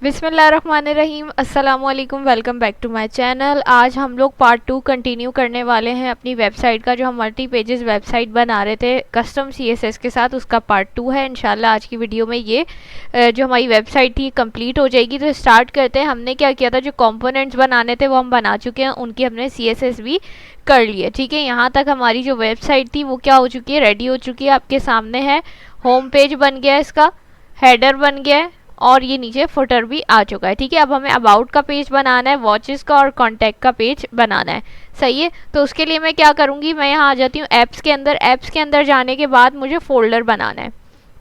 बिस्मिल्लाहिर्रहमानिर्रहीम, अस्सलामुअलैकुम, welcome back to my channel. आज हम लोग पार्ट 2 कंटिन्यू करने वाले हैं अपनी वेबसाइट का। जो हम मल्टी पेजेस वेबसाइट बना रहे थे कस्टम सीएसएस के साथ, उसका पार्ट 2 है। इंशाल्लाह आज की वीडियो में ये जो हमारी वेबसाइट थी कंप्लीट हो जाएगी। तो स्टार्ट करते हैं। हमने क्या किया था, जो कंपोनेंट्स बनाने थे वो हम बना चुके हैं, उनकी हमने सीएसएस भी कर लिए। ठीक है, यहाँ तक हमारी जो वेबसाइट थी वो क्या हो चुकी है, रेडी हो चुकी है। आपके सामने है, होम पेज बन गया, इसका हेडर बन गया है और ये नीचे फुटर भी आ चुका है। ठीक है, अब हमें अबाउट का पेज बनाना है, वॉचेस का और कॉन्टैक्ट का पेज बनाना है। सही है, तो उसके लिए मैं क्या करूँगी, मैं यहाँ आ जाती हूँ ऐप्स के अंदर। ऐप्स के अंदर जाने के बाद मुझे फोल्डर बनाना है।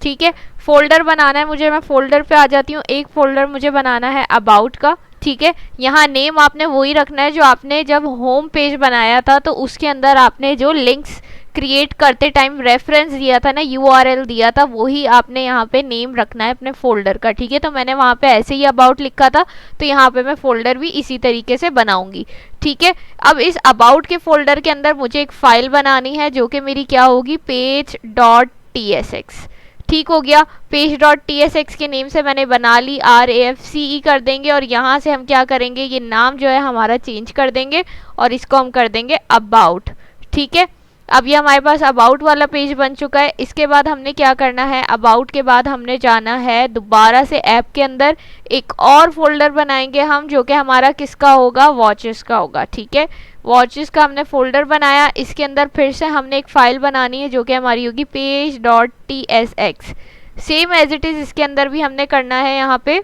ठीक है, फोल्डर बनाना है मुझे, मैं फोल्डर पे आ जाती हूँ। एक फोल्डर मुझे बनाना है अबाउट का। ठीक है, यहाँ नेम आपने वही रखना है जो आपने जब होम पेज बनाया था तो उसके अंदर आपने जो लिंक्स क्रिएट करते टाइम रेफरेंस दिया था ना, यूआरएल दिया था, वही आपने यहाँ पे नेम रखना है अपने फोल्डर का। ठीक है, तो मैंने वहाँ पे ऐसे ही अबाउट लिखा था, तो यहाँ पे मैं फोल्डर भी इसी तरीके से बनाऊंगी। ठीक है, अब इस अबाउट के फोल्डर के अंदर मुझे एक फाइल बनानी है जो कि मेरी क्या होगी, page.tsx। ठीक हो गया, page.tsx के नेम से मैंने बना ली, RAFCE कर देंगे और यहाँ से हम क्या करेंगे, ये नाम जो है हमारा चेंज कर देंगे और इसको हम कर देंगे अबाउट। ठीक है, अब ये हमारे पास अबाउट वाला पेज बन चुका है। इसके बाद हमने क्या करना है, अबाउट के बाद हमने जाना है दोबारा से ऐप के अंदर, एक और फोल्डर बनाएंगे हम जो कि हमारा किसका होगा, वॉचेस का होगा। ठीक है, वॉचेस का हमने फोल्डर बनाया। इसके अंदर फिर से हमने एक फाइल बनानी है जो कि हमारी होगी page.tsx। Same as it is इसके अंदर भी हमने करना है यहाँ पे।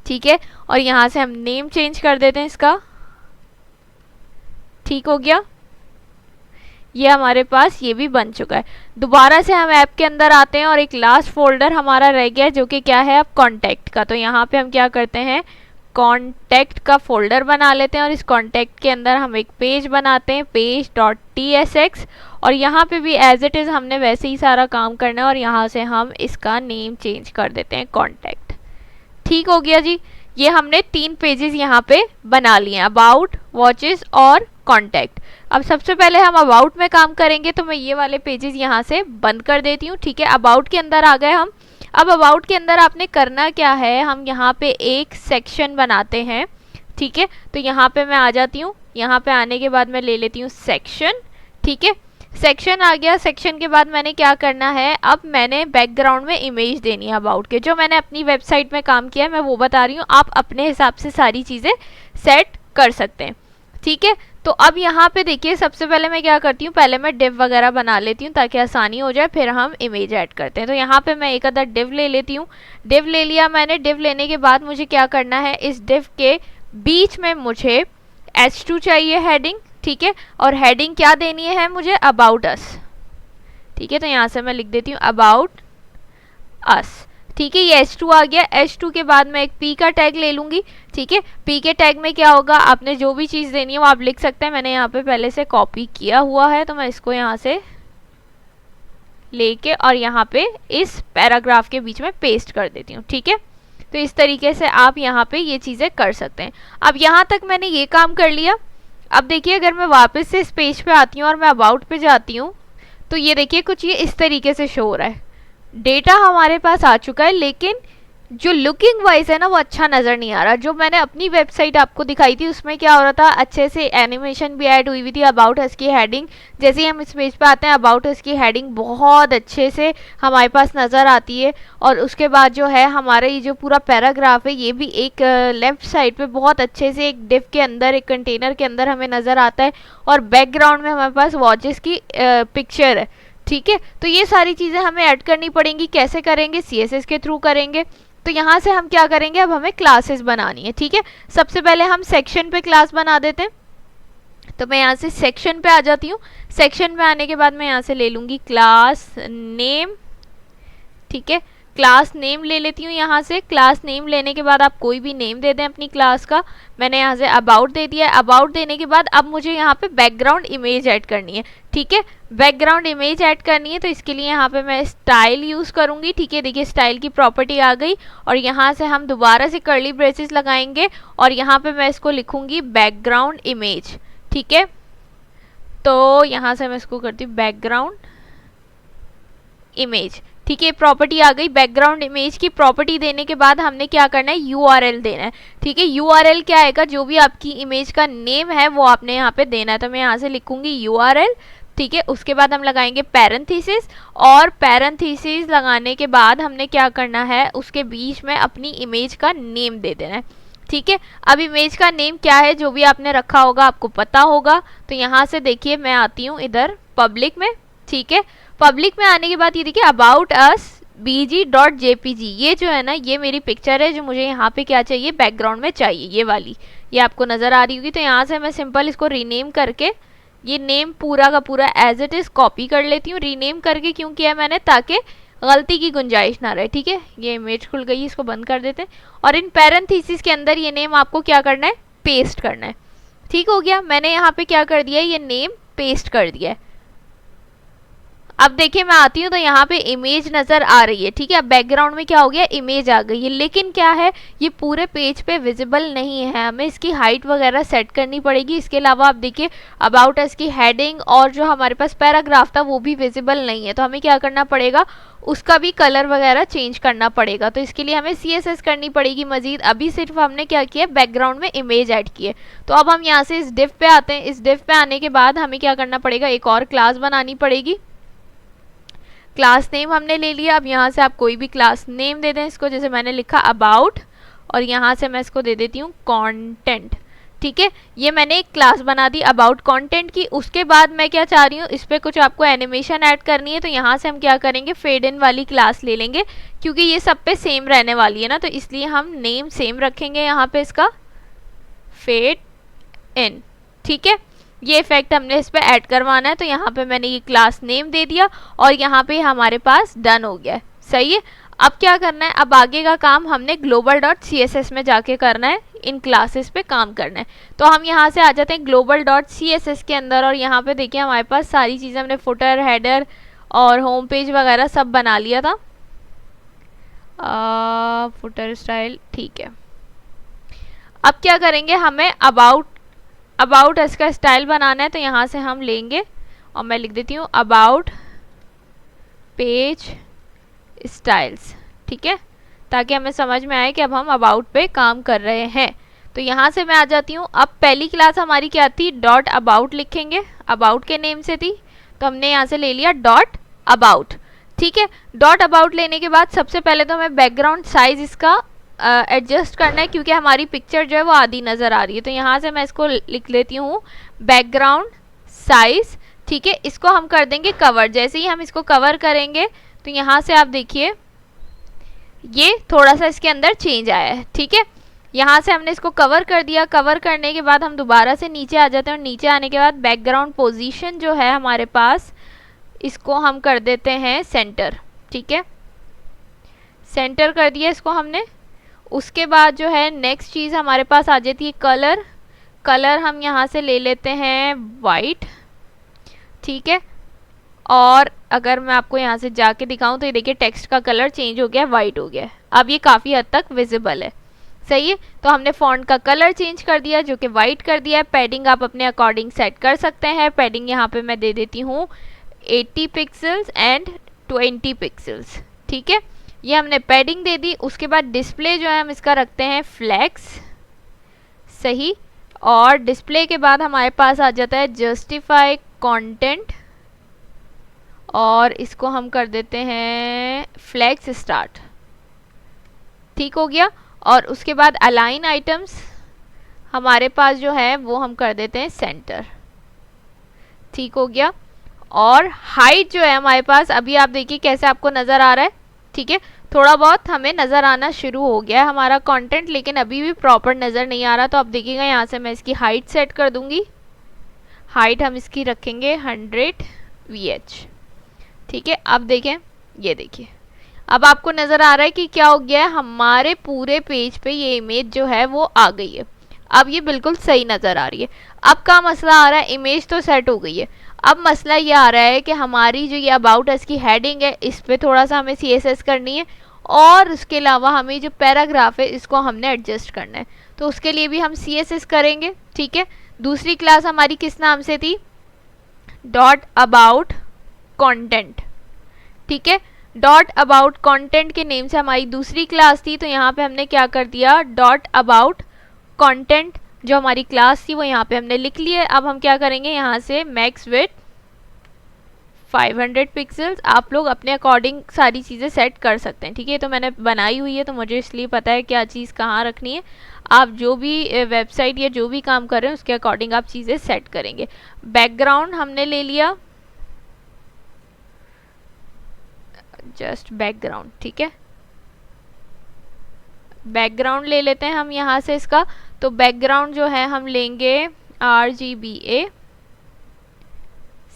ठीक है, और यहाँ से हम नेम चेंज कर देते हैं इसका। ठीक हो गया, ये हमारे पास ये भी बन चुका है। दोबारा से हम ऐप के अंदर आते हैं और एक लास्ट फोल्डर हमारा रह गया जो कि क्या है, अब कॉन्टैक्ट का। तो यहाँ पे हम क्या करते हैं, कॉन्टैक्ट का फोल्डर बना लेते हैं और इस कॉन्टैक्ट के अंदर हम एक पेज बनाते हैं, page.tsx। और यहाँ पे भी एज इट इज़ हमने वैसे ही सारा काम करना है और यहाँ से हम इसका नेम चेंज कर देते हैं, कॉन्टैक्ट। ठीक हो गया जी, ये हमने 3 पेजेस यहाँ पे बना लिए, अबाउट, वॉचेस और कॉन्टैक्ट। अब सबसे पहले हम अबाउट में काम करेंगे, तो मैं ये वाले पेजेस यहाँ से बंद कर देती हूँ। ठीक है, अबाउट के अंदर आ गए हम। अब अबाउट के अंदर आपने करना क्या है, हम यहाँ पे एक सेक्शन बनाते हैं। ठीक है, तो यहाँ पे मैं आ जाती हूँ। यहाँ पे आने के बाद मैं ले लेती हूँ सेक्शन। ठीक है, सेक्शन आ गया। सेक्शन के बाद मैंने क्या करना है, अब मैंने बैकग्राउंड में इमेज देनी है अबाउट के। जो मैंने अपनी वेबसाइट में काम किया है मैं वो बता रही हूँ, आप अपने हिसाब से सारी चीज़ें सेट कर सकते हैं। ठीक है, तो अब यहाँ पे देखिए, सबसे पहले मैं क्या करती हूँ, पहले मैं डिव वगैरह बना लेती हूँ ताकि आसानी हो जाए, फिर हम इमेज ऐड करते हैं। तो यहाँ पे मैं एक अदर डिव ले लेती हूँ। डिव ले लिया मैंने। डिव लेने के बाद मुझे क्या करना है, इस डिव के बीच में मुझे H2 चाहिए, हेडिंग। ठीक है, और हेडिंग क्या देनी है मुझे, अबाउट अस। ठीक है, तो यहाँ से मैं लिख देती हूँ अबाउट अस। ठीक है, ये H2 आ गया। H2 के बाद मैं एक P का टैग ले लूँगी। ठीक है, P के टैग में क्या होगा, आपने जो भी चीज़ देनी है वो आप लिख सकते हैं। मैंने यहाँ पे पहले से कॉपी किया हुआ है, तो मैं इसको यहाँ से लेके और यहाँ पे इस पैराग्राफ के बीच में पेस्ट कर देती हूँ। ठीक है, तो इस तरीके से आप यहाँ पे ये चीज़ें कर सकते हैं। अब यहाँ तक मैंने ये काम कर लिया। अब देखिए, अगर मैं वापस से इस पेज पे आती हूँ और मैं अबाउट पे जाती हूँ, तो ये देखिए कुछ ये इस तरीके से शो हो रहा है। डेटा हमारे पास आ चुका है, लेकिन जो लुकिंग वाइज है ना वो अच्छा नज़र नहीं आ रहा। जो मैंने अपनी वेबसाइट आपको दिखाई थी उसमें क्या हो रहा था, अच्छे से एनिमेशन भी ऐड हुई हुई थी। अबाउट अस की हेडिंग, जैसे ही हम इस पेज पे आते हैं, अबाउट अस की हेडिंग बहुत अच्छे से हमारे पास नज़र आती है। और उसके बाद जो है हमारा ये जो पूरा पैराग्राफ है ये भी एक लेफ्ट साइड पे बहुत अच्छे से एक डिव के अंदर, एक कंटेनर के अंदर हमें नज़र आता है। और बैकग्राउंड में हमारे पास वॉचेस की पिक्चर है। ठीक है, तो ये सारी चीज़ें हमें ऐड करनी पड़ेंगी। कैसे करेंगे, CSS के थ्रू करेंगे। तो यहाँ से हम क्या करेंगे, अब हमें क्लासेस बनानी है। ठीक है, सबसे पहले हम सेक्शन पे क्लास बना देते हैं। तो मैं यहाँ से सेक्शन पे आ जाती हूँ। सेक्शन पे आने के बाद मैं यहाँ से ले लूँगी क्लास नेम। ठीक है, क्लास नेम ले लेती हूँ यहाँ से। क्लास नेम लेने के बाद आप कोई भी नेम दे दें अपनी क्लास का। मैंने यहाँ से अबाउट दे दिया है। अबाउट देने के बाद अब मुझे यहाँ पे बैकग्राउंड इमेज ऐड करनी है। ठीक है, बैकग्राउंड इमेज ऐड करनी है, तो इसके लिए यहाँ पे मैं स्टाइल यूज़ करूँगी। ठीक है, देखिए स्टाइल की प्रॉपर्टी आ गई और यहाँ से हम दोबारा से कर्ली ब्रेसेस लगाएंगे और यहाँ पे मैं इसको लिखूँगी बैकग्राउंड इमेज। ठीक है, तो यहाँ से मैं इसको करती हूँ बैकग्राउंड इमेज। ठीक है, प्रॉपर्टी आ गई। बैकग्राउंड इमेज की प्रॉपर्टी देने के बाद हमने क्या करना है, यूआरएल देना है। ठीक है, यूआरएल क्या आएगा, जो भी आपकी इमेज का नेम है वो आपने यहाँ पे देना है। तो मैं यहाँ से लिखूंगी यूआरएल। ठीक है, उसके बाद हम लगाएंगे पैरेंथेसिस, और पैरेंथेसिस लगाने के बाद हमने क्या करना है, उसके बीच में अपनी इमेज का नेम दे देना है। ठीक है, अब इमेज का नेम क्या है, जो भी आपने रखा होगा आपको पता होगा। तो यहाँ से देखिए मैं आती हूँ इधर पब्लिक में। ठीक है, पब्लिक में आने के बाद ये देखिए अबाउट अस bg.jpg, ये जो है ना, ये मेरी पिक्चर है जो मुझे यहाँ पे क्या चाहिए, बैकग्राउंड में चाहिए, ये वाली, ये आपको नज़र आ रही होगी। तो यहाँ से मैं सिंपल इसको रीनेम करके ये नेम पूरा का पूरा एज इट इज़ कॉपी कर लेती हूँ। रीनेम करके क्यों किया मैंने, ताकि गलती की गुंजाइश ना रहे। ठीक है, ये इमेज खुल गई, इसको बंद कर देते हैं। और इन पैरेंथेसिस के अंदर ये नेम आपको क्या करना है, पेस्ट करना है। ठीक हो गया, मैंने यहाँ पे क्या कर दिया है, ये नेम पेस्ट कर दिया है। अब देखिए मैं आती हूँ तो यहाँ पे इमेज नज़र आ रही है। ठीक है, अब बैकग्राउंड में क्या हो गया, इमेज आ गई है, लेकिन क्या है, ये पूरे पेज पे विजिबल नहीं है। हमें इसकी हाइट वगैरह सेट करनी पड़ेगी। इसके अलावा आप देखिए अबाउट अस की हेडिंग और जो हमारे पास पैराग्राफ था वो भी विजिबल नहीं है। तो हमें क्या करना पड़ेगा, उसका भी कलर वगैरह चेंज करना पड़ेगा। तो इसके लिए हमें CSS करनी पड़ेगी मजीद। अभी सिर्फ हमने क्या किया, बैकग्राउंड में इमेज ऐड की है। तो अब हम यहाँ से इस डिव पे आते हैं। इस डिव पे आने के बाद हमें क्या करना पड़ेगा, एक और क्लास बनानी पड़ेगी। क्लास नेम हमने ले लिया। अब यहाँ से आप कोई भी क्लास नेम दे दें इसको, जैसे मैंने लिखा अबाउट, और यहाँ से मैं इसको दे देती हूँ कंटेंट। ठीक है, ये मैंने एक क्लास बना दी अबाउट कंटेंट की। उसके बाद मैं क्या चाह रही हूँ, इस पर कुछ आपको एनिमेशन ऐड करनी है। तो यहाँ से हम क्या करेंगे, फेड इन वाली क्लास ले लेंगे, क्योंकि ये सब पे सेम रहने वाली है ना, तो इसलिए हम नेम सेम रखेंगे यहाँ पे इसका, फेड इन। ठीक है, ये इफेक्ट हमने इस पे ऐड करवाना है। तो यहाँ पे मैंने ये क्लास नेम दे दिया, और यहाँ पे हमारे पास डन हो गया है। सही है, अब क्या करना है, अब आगे का काम हमने global.css में जाके करना है, इन क्लासेस पे काम करना है। तो हम यहाँ से आ जाते हैं global.css के अंदर, और यहाँ पे देखिए हमारे पास सारी चीज़ें हमने फुटर, हेडर और होम पेज वगैरह सब बना लिया था। फुटर स्टाइल, ठीक है। अब क्या करेंगे, हमें अबाउट अस का स्टाइल बनाना है। तो यहाँ से हम लेंगे और मैं लिख देती हूँ अबाउट पेज स्टाइल्स। ठीक है, ताकि हमें समझ में आए कि अब हम अबाउट पे काम कर रहे हैं। तो यहाँ से मैं आ जाती हूँ। अब पहली क्लास हमारी क्या थी, डॉट अबाउट लिखेंगे, अबाउट के नेम से थी, तो हमने यहाँ से ले लिया डॉट अबाउट। ठीक है, डॉट अबाउट लेने के बाद सबसे पहले तो हमें बैकग्राउंड साइज इसका एडजस्ट करना है, क्योंकि हमारी पिक्चर जो है वो आधी नज़र आ रही है। तो यहाँ से मैं इसको लिख लेती हूँ बैकग्राउंड साइज। ठीक है, इसको हम कर देंगे कवर। जैसे ही हम इसको कवर करेंगे तो यहाँ से आप देखिए ये थोड़ा सा इसके अंदर चेंज आया है। ठीक है, यहाँ से हमने इसको कवर कर दिया। कवर करने के बाद हम दोबारा से नीचे आ जाते हैं, और नीचे आने के बाद बैकग्राउंड पोजीशन जो है हमारे पास, इसको हम कर देते हैं सेंटर। ठीक है, सेंटर कर दिया इसको हमने। उसके बाद जो है नेक्स्ट चीज़ हमारे पास आ जाती है कलर। कलर हम यहाँ से ले लेते हैं वाइट। ठीक है, और अगर मैं आपको यहाँ से जाके दिखाऊं तो ये देखिए टेक्स्ट का कलर चेंज हो गया, वाइट हो गया। अब ये काफ़ी हद तक विजिबल है। सही है, तो हमने फॉन्ट का कलर चेंज कर दिया, जो कि वाइट कर दिया है। पैडिंग आप अपने अकॉर्डिंग सेट कर सकते हैं। पैडिंग यहाँ पे मैं दे देती हूँ 80 पिक्सल्स एंड 20 पिक्सल्स। ठीक है, ये हमने पैडिंग दे दी। उसके बाद डिस्प्ले जो है हम इसका रखते हैं फ्लैक्स। सही, और डिस्प्ले के बाद हमारे पास आ जाता है जस्टिफाई कंटेंट, और इसको हम कर देते हैं फ्लैक्स स्टार्ट। ठीक हो गया, और उसके बाद अलाइन आइटम्स हमारे पास जो है वो हम कर देते हैं सेंटर। ठीक हो गया, और हाइट जो है हमारे पास, अभी आप देखिए कैसे आपको नज़र आ रहा है। ठीक है, थोड़ा बहुत हमें नज़र आना शुरू हो गया है हमारा कंटेंट, लेकिन अभी भी प्रॉपर नज़र नहीं आ रहा। तो आप देखिएगा यहाँ से मैं इसकी हाइट सेट कर दूंगी। हाइट हम इसकी रखेंगे 100 VH। ठीक है, अब देखें, ये देखिए अब आपको नज़र आ रहा है कि क्या हो गया है, हमारे पूरे पेज पे ये इमेज जो है वो आ गई है। अब ये बिल्कुल सही नज़र आ रही है। अब का मसला आ रहा है, इमेज तो सेट हो गई है, अब मसला ये आ रहा है कि हमारी जो ये अबाउट अस की हेडिंग है इस पर थोड़ा सा हमें CSS करनी है, और उसके अलावा हमें जो पैराग्राफ है इसको हमने एडजस्ट करना है। तो उसके लिए भी हम CSS करेंगे। ठीक है, दूसरी क्लास हमारी किस नाम से थी, डॉट अबाउट कंटेंट। ठीक है, डॉट अबाउट कंटेंट के नेम से हमारी दूसरी क्लास थी, तो यहाँ पे हमने क्या कर दिया, डॉट अबाउट कंटेंट जो हमारी क्लास थी वो यहाँ पे हमने लिख ली है। अब हम क्या करेंगे, यहाँ से मैक्स विड्थ 500 पिक्सल्स, आप लोग अपने अकॉर्डिंग सारी चीज़ें सेट कर सकते हैं, ठीक है। तो मैंने बनाई हुई है तो मुझे इसलिए पता है क्या चीज़ कहाँ रखनी है। आप जो भी वेबसाइट या जो भी काम कर रहे हैं उसके अकॉर्डिंग आप चीज़ें सेट करेंगे। बैकग्राउंड हमने ले लिया, जस्ट बैकग्राउंड, ठीक है, बैकग्राउंड ले लेते हैं हम यहाँ से इसका। तो बैकग्राउंड जो है हम लेंगे RGBA,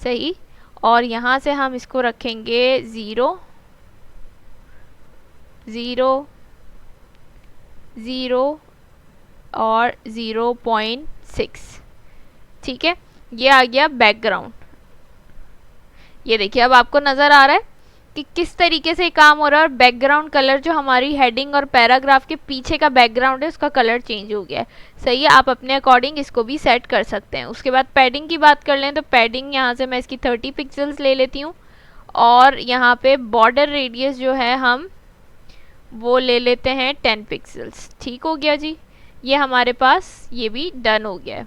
सही, और यहाँ से हम इसको रखेंगे 0 0 0 और 0.6, ठीक है। ये आ गया बैकग्राउंड। ये देखिए अब आपको नज़र आ रहा है कि किस तरीके से काम हो रहा है। और बैकग्राउंड कलर जो हमारी हेडिंग और पैराग्राफ के पीछे का बैकग्राउंड है उसका कलर चेंज हो गया है, सही है। आप अपने अकॉर्डिंग इसको भी सेट कर सकते हैं। उसके बाद पैडिंग की बात कर लें तो पैडिंग यहाँ से मैं इसकी 30 पिक्सल्स ले लेती हूँ, और यहाँ पे बॉर्डर रेडियस जो है हम वो ले लेते हैं 10 पिक्सल्स, ठीक हो गया जी। ये हमारे पास ये भी डन हो गया है,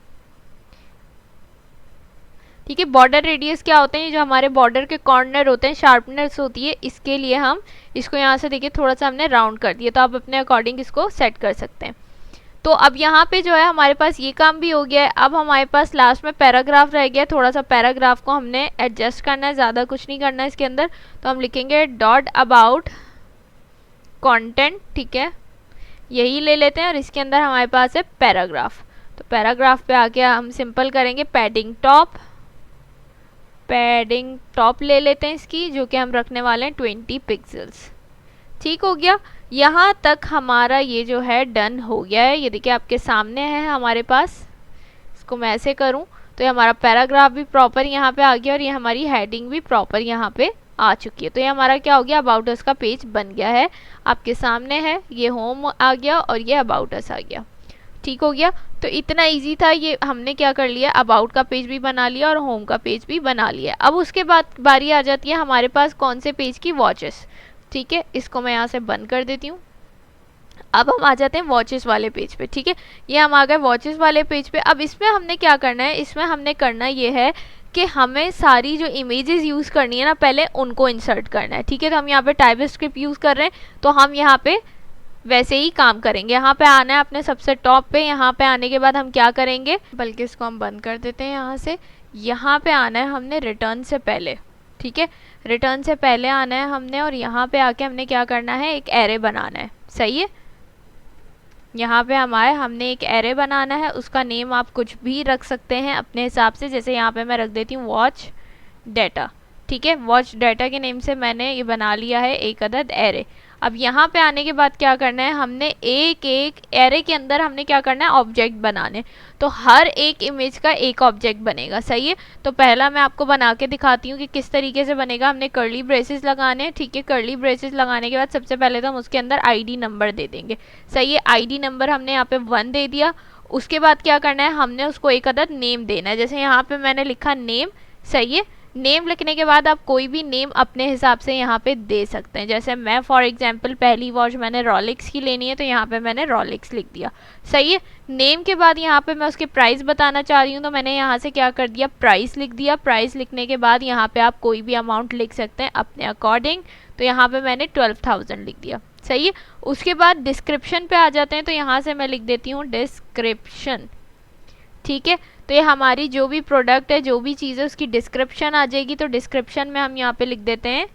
ठीक है। बॉर्डर रेडियस क्या होते हैं, जो हमारे बॉर्डर के कॉर्नर होते हैं, शार्पनेस होती है, इसके लिए हम इसको यहाँ से देखिए थोड़ा सा हमने राउंड कर दिया, तो आप अपने अकॉर्डिंग इसको सेट कर सकते हैं। तो अब यहाँ पे जो है हमारे पास ये काम भी हो गया है। अब हमारे पास लास्ट में पैराग्राफ रह गया, थोड़ा सा पैराग्राफ को हमने एडजस्ट करना है, ज़्यादा कुछ नहीं करना है इसके अंदर। तो हम लिखेंगे डॉट अबाउट कंटेंट, ठीक है, यही ले लेते हैं, और इसके अंदर हमारे पास है पैराग्राफ। तो पैराग्राफ पे आके हम सिंपल करेंगे पैडिंग टॉप, पैडिंग टॉप ले लेते हैं इसकी, जो कि हम रखने वाले हैं 20 पिक्सल्स, ठीक हो गया। यहाँ तक हमारा ये जो है डन हो गया है। ये देखिए आपके सामने है हमारे पास, इसको मैं ऐसे करूँ तो ये हमारा पैराग्राफ भी प्रॉपर यहाँ पे आ गया, और ये हमारी हेडिंग भी प्रॉपर यहाँ पे आ चुकी है। तो ये हमारा क्या हो गया, अबाउट अस का पेज बन गया है, आपके सामने है। ये होम आ गया और ये अबाउट अस आ गया, ठीक हो गया। तो इतना इजी था, ये हमने क्या कर लिया, अबाउट का पेज भी बना लिया और होम का पेज भी बना लिया। अब उसके बाद बारी आ जाती है हमारे पास कौन से पेज की, वॉचेस, ठीक है। इसको मैं यहाँ से बंद कर देती हूँ। अब हम आ जाते हैं वॉचेस वाले पेज पे, ठीक है। ये हम आ गए वॉचेस वाले पेज पे। अब इसमें हमने क्या करना है, इसमें हमने करना ये है कि हमें सारी जो इमेजेस यूज़ करनी है ना, पहले उनको इंसर्ट करना है, ठीक है। तो हम यहाँ पे टाइपस्क्रिप्ट यूज़ कर रहे हैं, तो हम यहाँ पे वैसे ही काम करेंगे। यहाँ पे आना है अपने सबसे टॉप पे, यहाँ पे आने के बाद हम क्या करेंगे, बल्कि इसको हम बंद कर देते हैं यहाँ से। यहाँ पे आना है हमने रिटर्न से पहले, ठीक है, रिटर्न से पहले आना है हमने, और यहाँ पे आके हमने क्या करना है, एक एरे बनाना है, सही है। यहाँ पे हमने एक एरे बनाना है, उसका नेम आप कुछ भी रख सकते हैं अपने हिसाब से। जैसे यहाँ पे मैं रख देती हूँ वॉच डाटा, ठीक है। वॉच डाटा के नेम से मैंने ये बना लिया है एक अदद एरे। अब यहाँ पे आने के बाद क्या करना है, हमने एक एक एरे के अंदर हमने क्या करना है, ऑब्जेक्ट बनाने। तो हर एक इमेज का एक ऑब्जेक्ट बनेगा, सही है। तो पहला मैं आपको बना के दिखाती हूँ कि किस तरीके से बनेगा। हमने कर्ली ब्रेसेस लगाने हैं, ठीक है। कर्ली ब्रेसेस लगाने के बाद सबसे पहले तो हम उसके अंदर ID नंबर दे देंगे, सही है। ID नंबर हमने यहाँ पे 1 दे दिया। उसके बाद क्या करना है, हमने उसको एक अदद नेम देना है। जैसे यहाँ पे मैंने लिखा नेम, सही है। नेम लिखने के बाद आप कोई भी नेम अपने हिसाब से यहाँ पे दे सकते हैं। जैसे मैं फॉर एग्जांपल पहली वॉच मैंने रॉलेक्स की लेनी है, तो यहाँ पे मैंने रॉलेक्स लिख दिया, सही है। नेम के बाद यहाँ पे मैं उसके प्राइस बताना चाह रही हूँ, तो मैंने यहाँ से क्या कर दिया, प्राइस लिख दिया। प्राइस लिखने के बाद यहाँ पे आप कोई भी अमाउंट लिख सकते हैं अपने अकॉर्डिंग। तो यहाँ पे मैंने 12,000 लिख दिया, सही है। उसके बाद डिस्क्रिप्शन पे आ जाते हैं, तो यहाँ से मैं लिख देती हूँ डिस्क्रिप्शन, ठीक है। तो ये हमारी जो भी प्रोडक्ट है, जो भी चीज़ है, उसकी डिस्क्रिप्शन आ जाएगी। तो डिस्क्रिप्शन में हम यहाँ पे लिख देते हैं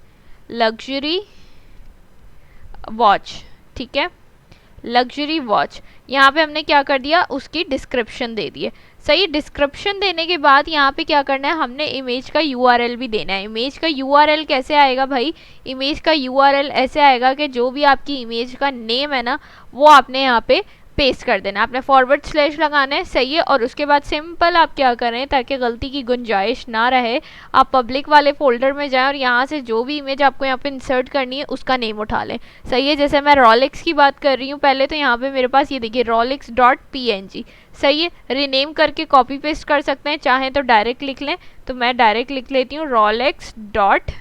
लग्जरी वॉच, ठीक है, लग्जरी वॉच। यहाँ पे हमने क्या कर दिया, उसकी डिस्क्रिप्शन दे दी है, सही। डिस्क्रिप्शन देने के बाद यहाँ पे क्या करना है, हमने इमेज का URL भी देना है। इमेज का URL कैसे आएगा भाई, इमेज का URL ऐसे आएगा कि जो भी आपकी इमेज का नेम है ना, वो आपने यहाँ पे पेस्ट कर देना, आपने फॉरवर्ड स्लैश लगाना है, सही है। और उसके बाद सिंपल आप क्या करें, ताकि गलती की गुंजाइश ना रहे, आप पब्लिक वाले फोल्डर में जाएं और यहाँ से जो भी इमेज आपको यहाँ पे इंसर्ट करनी है उसका नेम उठा लें, सही है। जैसे मैं रॉलेक्स की बात कर रही हूँ पहले, तो यहाँ पे मेरे पास ये देखिए rolex.png, सही है। रीनेम करके कॉपी पेस्ट कर सकते हैं, चाहें तो डायरेक्ट लिख लें। तो मैं डायरेक्ट लिख लेती हूँ rolex.png,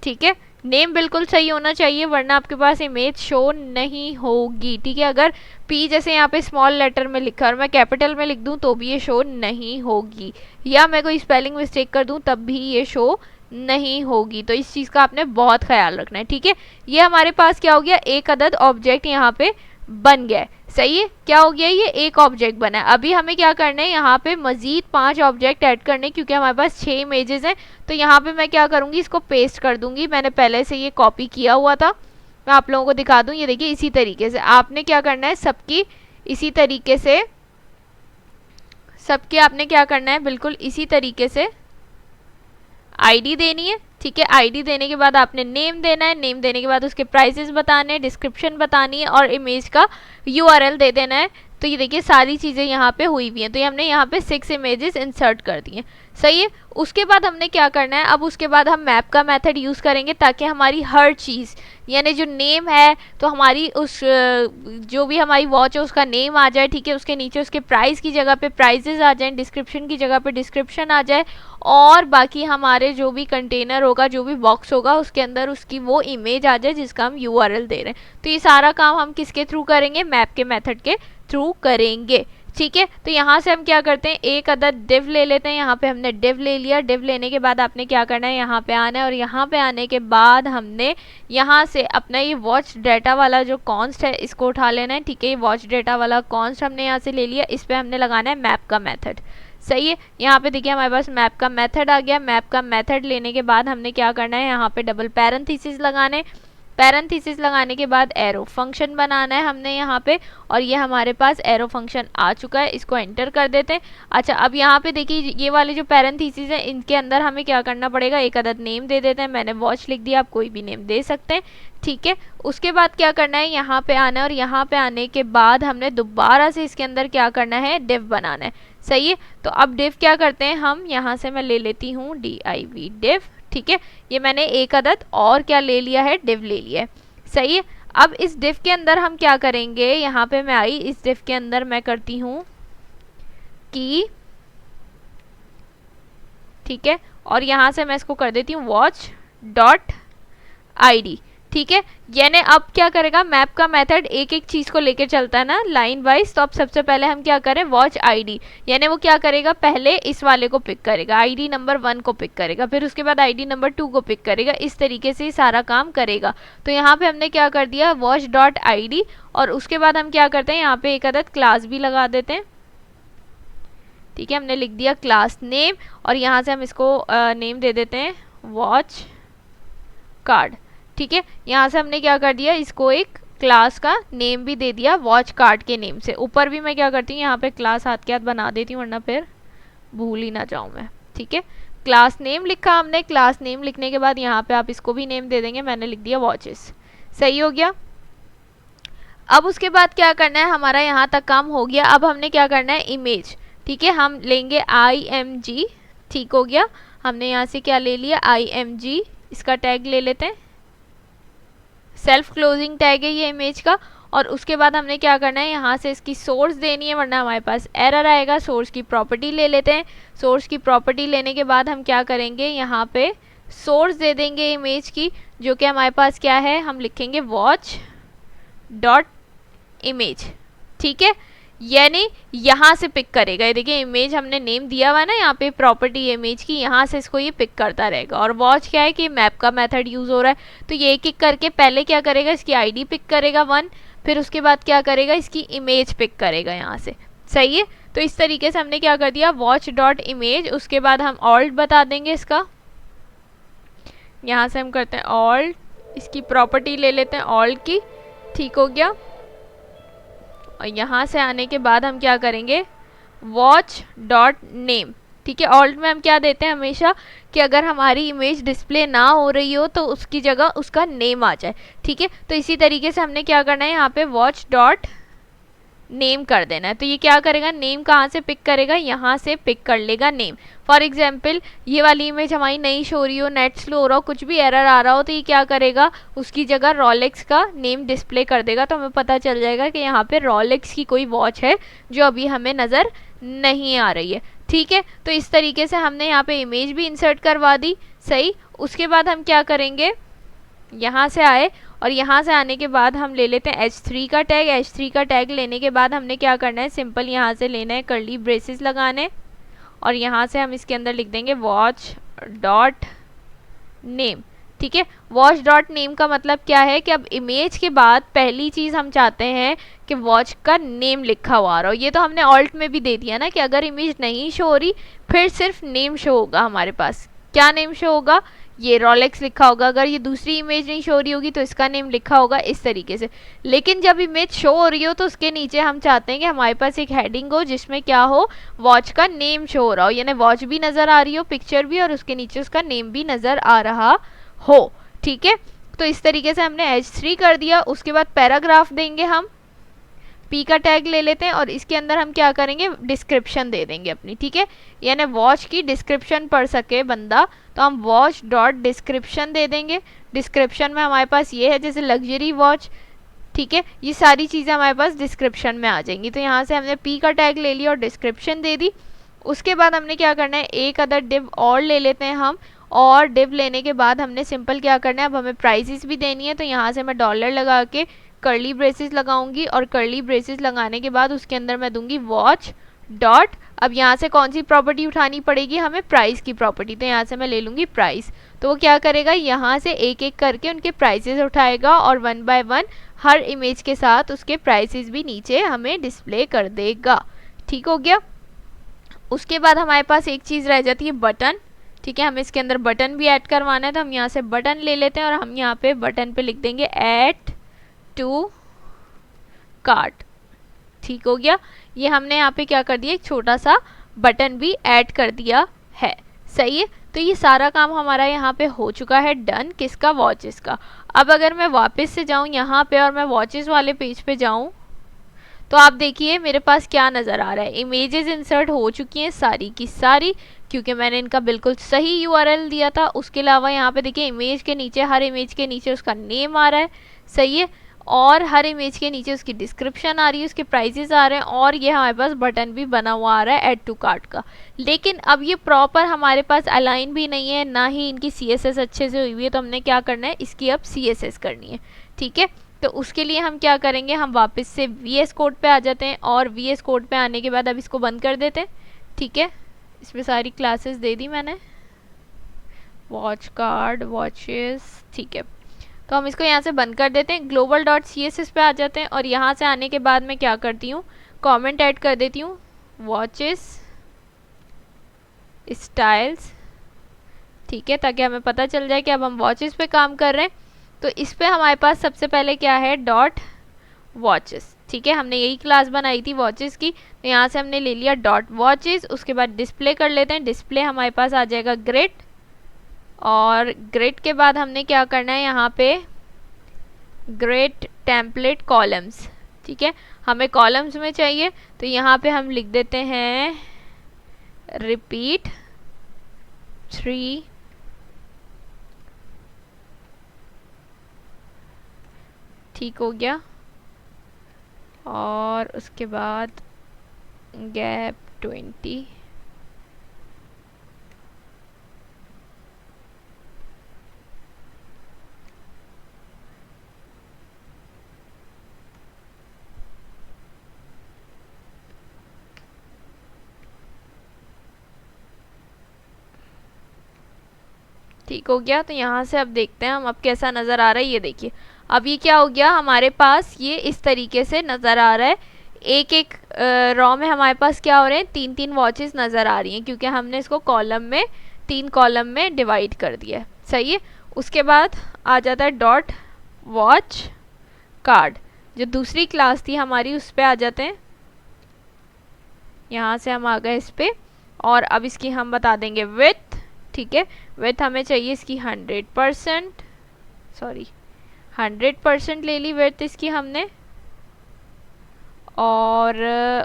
ठीक है, नेम बिल्कुल सही होना चाहिए वरना आपके पास इमेज शो नहीं होगी। ठीक है, अगर P जैसे यहाँ पे स्मॉल लेटर में लिखा और मैं कैपिटल में लिख दूँ तो भी ये शो नहीं होगी, या मैं कोई स्पेलिंग मिस्टेक कर दूँ तब भी ये शो नहीं होगी। तो इस चीज़ का आपने बहुत ख्याल रखना है। ठीक है, ये हमारे पास क्या हो गया, एक अदद ऑब्जेक्ट यहाँ पे बन गया है। सही है, क्या हो गया, ये एक ऑब्जेक्ट बना है। अभी हमें क्या करना है, यहाँ पे मजीद 5 ऑब्जेक्ट ऐड करने, क्योंकि हमारे पास 6 इमेजेस हैं। तो यहाँ पे मैं क्या करूँगी, इसको पेस्ट कर दूंगी। मैंने पहले से ये कॉपी किया हुआ था, मैं आप लोगों को दिखा दूँ। ये देखिए, इसी तरीके से आपने क्या करना है, सबकी इसी तरीके से, सबके आपने क्या करना है, बिल्कुल इसी तरीके से आईडी देनी है। ठीक है, आईडी देने के बाद आपने नेम देना है, नेम देने के बाद उसके प्राइसेस बताने हैं, डिस्क्रिप्शन बतानी है और इमेज का यूआरएल दे देना है। तो ये देखिए सारी चीज़ें यहाँ पे हुई हुई हैं। तो ये हमने यहाँ पे 6 इमेजेस इंसर्ट कर दिए। सही है, उसके बाद हमने क्या करना है, अब उसके बाद हम मैप का मेथड यूज़ करेंगे ताकि हमारी हर चीज़, यानी जो नेम है तो हमारी उस जो भी हमारी वॉच है उसका नेम आ जाए। ठीक है, उसके नीचे उसके प्राइस की जगह पे प्राइजेस आ जाएं, डिस्क्रिप्शन की जगह पे डिस्क्रिप्शन आ जाए, और बाकी हमारे जो भी कंटेनर होगा, जो भी बॉक्स होगा, उसके अंदर उसकी वो इमेज आ जाए जिसका हम यूआरएल दे रहे हैं। तो ये सारा काम हम किसके थ्रू करेंगे, मैप के मेथड के थ्रू करेंगे। ठीक है, तो यहाँ से हम क्या करते हैं, एक अदद डिव ले लेते हैं। यहाँ पे हमने डिव ले लिया। डिव लेने के बाद आपने क्या करना है, यहाँ पे आना है और यहाँ पे आने के बाद हमने यहाँ से अपना ये वॉच डेटा वाला जो कॉन्स्ट है इसको उठा लेना है। ठीक है, ये वॉच डेटा वाला कॉन्स्ट हमने यहाँ से ले लिया, इस पर हमने लगाना है मैप का मेथड। सही है, यहाँ पे देखिए हमारे पास मैप का मेथड आ गया। मैप का मेथड लेने के बाद हमने क्या करना है, यहाँ पे डबल पैरेंथेसिस लगाने, पैरेंथेसिस लगाने के बाद एरो फंक्शन बनाना है हमने यहाँ पे, और ये हमारे पास एरो फंक्शन आ चुका है। इसको एंटर कर देते हैं। अच्छा, अब यहाँ पे देखिए ये वाले जो पैरेंथेसिस है इनके अंदर हमें क्या करना पड़ेगा, एक अदद नेम दे देते हैं। मैंने वॉच लिख दिया, आप कोई भी नेम दे सकते हैं। ठीक है, उसके बाद क्या करना है, यहाँ पे आना है और यहाँ पे आने के बाद हमने दोबारा से इसके अंदर क्या करना है, डिव बनाना है। सही है, तो अब डिव क्या करते हैं हम, यहाँ से मैं ले लेती हूँ div डिव। ठीक है, ये मैंने एक अदद और क्या ले लिया है, डिव ले लिया है। सही है, अब इस डिव के अंदर हम क्या करेंगे, यहाँ पे मैं आई, इस डिव के अंदर मैं करती हूँ की। ठीक है, और यहाँ से मैं इसको कर देती हूँ वॉच डॉट आईडी। ठीक है, यानी अब क्या करेगा, मैप का मेथड एक एक चीज को लेकर चलता है ना लाइन वाइज। तो अब सबसे पहले हम क्या करें, वॉच आईडी, यानी वो क्या करेगा, पहले इस वाले को पिक करेगा, आईडी नंबर 1 को पिक करेगा, फिर उसके बाद आईडी नंबर 2 को पिक करेगा। इस तरीके से सारा काम करेगा। तो यहाँ पे हमने क्या कर दिया, वॉच डॉट आईडी, और उसके बाद हम क्या करते हैं, यहाँ पे एक अदद क्लास भी लगा देते हैं। ठीक है, हमने लिख दिया क्लास नेम, और यहाँ से हम इसको नेम दे देते हैं वॉच कार्ड। ठीक है, यहाँ से हमने क्या कर दिया, इसको एक क्लास का नेम भी दे दिया वॉच कार्ड के नेम से। ऊपर भी मैं क्या करती हूँ, यहाँ पे क्लास हाथ के हाथ बना देती हूँ वरना फिर भूल ही ना जाऊँ मैं। ठीक है, क्लास नेम लिखा हमने, क्लास नेम लिखने के बाद यहाँ पे आप इसको भी नेम दे देंगे, मैंने लिख दिया वॉचेस। सही हो गया। अब उसके बाद क्या करना है, हमारा यहाँ तक काम हो गया। अब हमने क्या करना है, इमेज। ठीक है, हम लेंगे img। ठीक हो गया, हमने यहाँ से क्या ले लिया, img, इसका टैग ले लेते हैं, सेल्फ क्लोजिंग टैग है ये इमेज का। और उसके बाद हमने क्या करना है, यहाँ से इसकी सोर्स देनी है वरना हमारे पास एरर आएगा। सोर्स की प्रॉपर्टी ले लेते हैं। सोर्स की प्रॉपर्टी लेने के बाद हम क्या करेंगे, यहाँ पे सोर्स दे देंगे इमेज की, जो कि हमारे पास क्या है, हम लिखेंगे वॉच डॉट इमेज। ठीक है, यानी यहाँ से पिक करेगा। ये देखिए इमेज हमने नेम दिया हुआ है ना यहाँ पे, प्रॉपर्टी इमेज की, यहाँ से इसको ये पिक करता रहेगा। और वॉच क्या है कि मैप का मेथड यूज हो रहा है, तो ये एक एक करके पहले क्या करेगा, इसकी आईडी पिक करेगा 1, फिर उसके बाद क्या करेगा, इसकी इमेज पिक करेगा यहाँ से। सही है, तो इस तरीके से हमने क्या कर दिया, वॉच डॉट इमेज। उसके बाद हम ऑल्ट बता देंगे इसका, यहाँ से हम करते हैं ऑल्ट, इसकी प्रॉपर्टी ले लेते हैं ऑल्ट की। ठीक हो गया, और यहाँ से आने के बाद हम क्या करेंगे, वॉच डॉट नेम। ठीक है, ऑल्ट में हम क्या देते हैं हमेशा कि अगर हमारी इमेज डिस्प्ले ना हो रही हो तो उसकी जगह उसका नेम आ जाए। ठीक है, तो इसी तरीके से हमने क्या करना है, यहाँ पे वॉच डॉट नेम कर देना है। तो ये क्या करेगा, नेम कहाँ से पिक करेगा, यहाँ से पिक कर लेगा नेम। फॉर एग्जाम्पल ये वाली इमेज हमारी नहीं शो रही हो, नेट स्लो हो रहा हो, कुछ भी एरर आ रहा हो, तो ये क्या करेगा, उसकी जगह रोलेक्स का नेम डिस्प्ले कर देगा। तो हमें पता चल जाएगा कि यहाँ पे रोलेक्स की कोई वॉच है जो अभी हमें नज़र नहीं आ रही है। ठीक है, तो इस तरीके से हमने यहाँ पे इमेज भी इंसर्ट करवा दी। सही, उसके बाद हम क्या करेंगे, यहाँ से आए और यहाँ से आने के बाद हम ले लेते हैं h3 का टैग। h3 का टैग लेने के बाद हमने क्या करना है, सिंपल यहाँ से लेना है कर्ली ब्रेसेस लगाने और यहाँ से हम इसके अंदर लिख देंगे वॉच डॉट नेम। ठीक है, वॉच डॉट नेम का मतलब क्या है कि अब इमेज के बाद पहली चीज़ हम चाहते हैं कि वॉच का नेम लिखा हुआ आ रहा हो। ये तो हमने ऑल्ट में भी दे दिया ना कि अगर इमेज नहीं शो हो रही फिर सिर्फ नेम शो होगा हमारे पास। क्या नेम शो होगा, ये रोलेक्स लिखा होगा। अगर ये दूसरी इमेज नहीं शो हो रही होगी तो इसका नेम लिखा होगा इस तरीके से। लेकिन जब इमेज शो हो रही हो तो उसके नीचे हम चाहते हैं कि हमारे पास एक हेडिंग हो जिसमें क्या हो, वॉच का नेम शो हो रहा हो, यानी वॉच भी नज़र आ रही हो, पिक्चर भी, और उसके नीचे उसका नेम भी नज़र आ रहा हो। ठीक है, तो इस तरीके से हमने h3 कर दिया। उसके बाद पैराग्राफ देंगे हम, p का टैग ले लेते हैं और इसके अंदर हम क्या करेंगे, डिस्क्रिप्शन दे देंगे अपनी। ठीक है, यानी वॉच की डिस्क्रिप्शन पढ़ सके बंदा तो हम वॉच डॉट डिस्क्रिप्शन दे देंगे। डिस्क्रिप्शन में हमारे पास ये है जैसे लग्जरी वॉच। ठीक है, ये सारी चीज़ें हमारे पास डिस्क्रिप्शन में आ जाएंगी। तो यहाँ से हमने p का टैग ले लिया और डिस्क्रिप्शन दे दी। उसके बाद हमने क्या करना है, एक अदर डिव और ले लेते हैं हम, और डिव लेने के बाद हमने सिंपल क्या करना है, अब हमें प्राइसेस भी देनी है। तो यहाँ से मैं डॉलर लगा के कर्ली ब्रेसेस लगाऊंगी और कर्ली ब्रेसेस लगाने के बाद उसके अंदर मैं दूंगी वॉच डॉट, अब यहाँ से कौन सी प्रॉपर्टी उठानी पड़ेगी हमें, प्राइस की प्रॉपर्टी। तो यहाँ से मैं ले लूँगी प्राइस। तो वो क्या करेगा, यहाँ से एक एक करके उनके प्राइसेस उठाएगा और 1 बाय 1 हर इमेज के साथ उसके प्राइसेस भी नीचे हमें डिस्प्ले कर देगा। ठीक हो गया। उसके बाद हमारे पास एक चीज़ रह जाती है बटन। ठीक है, हमें इसके अंदर बटन भी ऐड करवाना है तो हम यहाँ से बटन ले लेते हैं और हम यहाँ पे बटन पे लिख देंगे ऐड टू कार्ट। ठीक हो गया, ये हमने यहाँ पे क्या कर दिया, एक छोटा सा बटन भी ऐड कर दिया है। सही है, तो ये सारा काम हमारा यहाँ पे हो चुका है डन, किसका, वॉचेस का। अब अगर मैं वापस से जाऊँ यहाँ पे और मैं वॉचेस वाले पेज पे जाऊँ तो आप देखिए मेरे पास क्या नज़र आ रहा है, इमेजेस इंसर्ट हो चुकी हैं सारी की सारी, क्योंकि मैंने इनका बिल्कुल सही यूआरएल दिया था। उसके अलावा यहाँ पे देखिए इमेज के नीचे, हर इमेज के नीचे उसका नेम आ रहा है। सही है, और हर इमेज के नीचे उसकी डिस्क्रिप्शन आ रही है, उसके प्राइजेस आ रहे हैं, और ये हमारे पास बटन भी बना हुआ आ रहा है ऐड टू कार्ट का। लेकिन अब ये प्रॉपर हमारे पास अलाइन भी नहीं है, ना ही इनकी CSS अच्छे से हुई हुई है। तो हमने क्या करना है, इसकी अब CSS करनी है। ठीक है, तो उसके लिए हम क्या करेंगे, हम वापस से VS कोड पे आ जाते हैं और VS कोड पे आने के बाद अब इसको बंद कर देते हैं। ठीक है, इसमें सारी क्लासेस दे दी मैंने, वॉच कार्ड, वॉचेस। ठीक है, तो हम इसको यहाँ से बंद कर देते हैं, ग्लोबल डॉट CSS पे आ जाते हैं और यहाँ से आने के बाद मैं क्या करती हूँ, कमेंट ऐड कर देती हूँ वॉचेस स्टाइल्स। ठीक है, ताकि हमें पता चल जाए कि अब हम वॉचेस पे काम कर रहे हैं। तो इस पे हमारे पास सबसे पहले क्या है, डॉट वॉचेस। ठीक है, हमने यही क्लास बनाई थी वॉचेस की, तो यहाँ से हमने ले लिया डॉट वॉचेस। उसके बाद डिस्प्ले कर लेते हैं, डिस्प्ले हमारे पास आ जाएगा ग्रिड, और ग्रिड के बाद हमने क्या करना है, यहाँ पे ग्रिड टेम्पलेट कॉलम्स। ठीक है, हमें कॉलम्स में चाहिए तो यहाँ पे हम लिख देते हैं रिपीट 3 ठीक हो गया, और उसके बाद गैप 20। ठीक हो गया, तो यहाँ से अब देखते हैं हम अब कैसा नज़र आ रहा है। ये देखिए अब ये क्या हो गया, हमारे पास ये इस तरीके से नज़र आ रहा है। एक एक रॉ में हमारे पास क्या हो रहे हैं, 3 वॉचेस नज़र आ रही हैं, क्योंकि हमने इसको कॉलम में 3 कॉलम में डिवाइड कर दिया है। सही है, उसके बाद आ जाता है डॉट वॉच कार्ड, जो दूसरी क्लास थी हमारी उस पर आ जाते हैं। यहाँ से हम आ गए इस पर, और अब इसकी हम बता देंगे विथ। ठीक है, विथ हमें चाहिए इसकी 100%, सॉरी 100% ले ली विथ इसकी हमने। और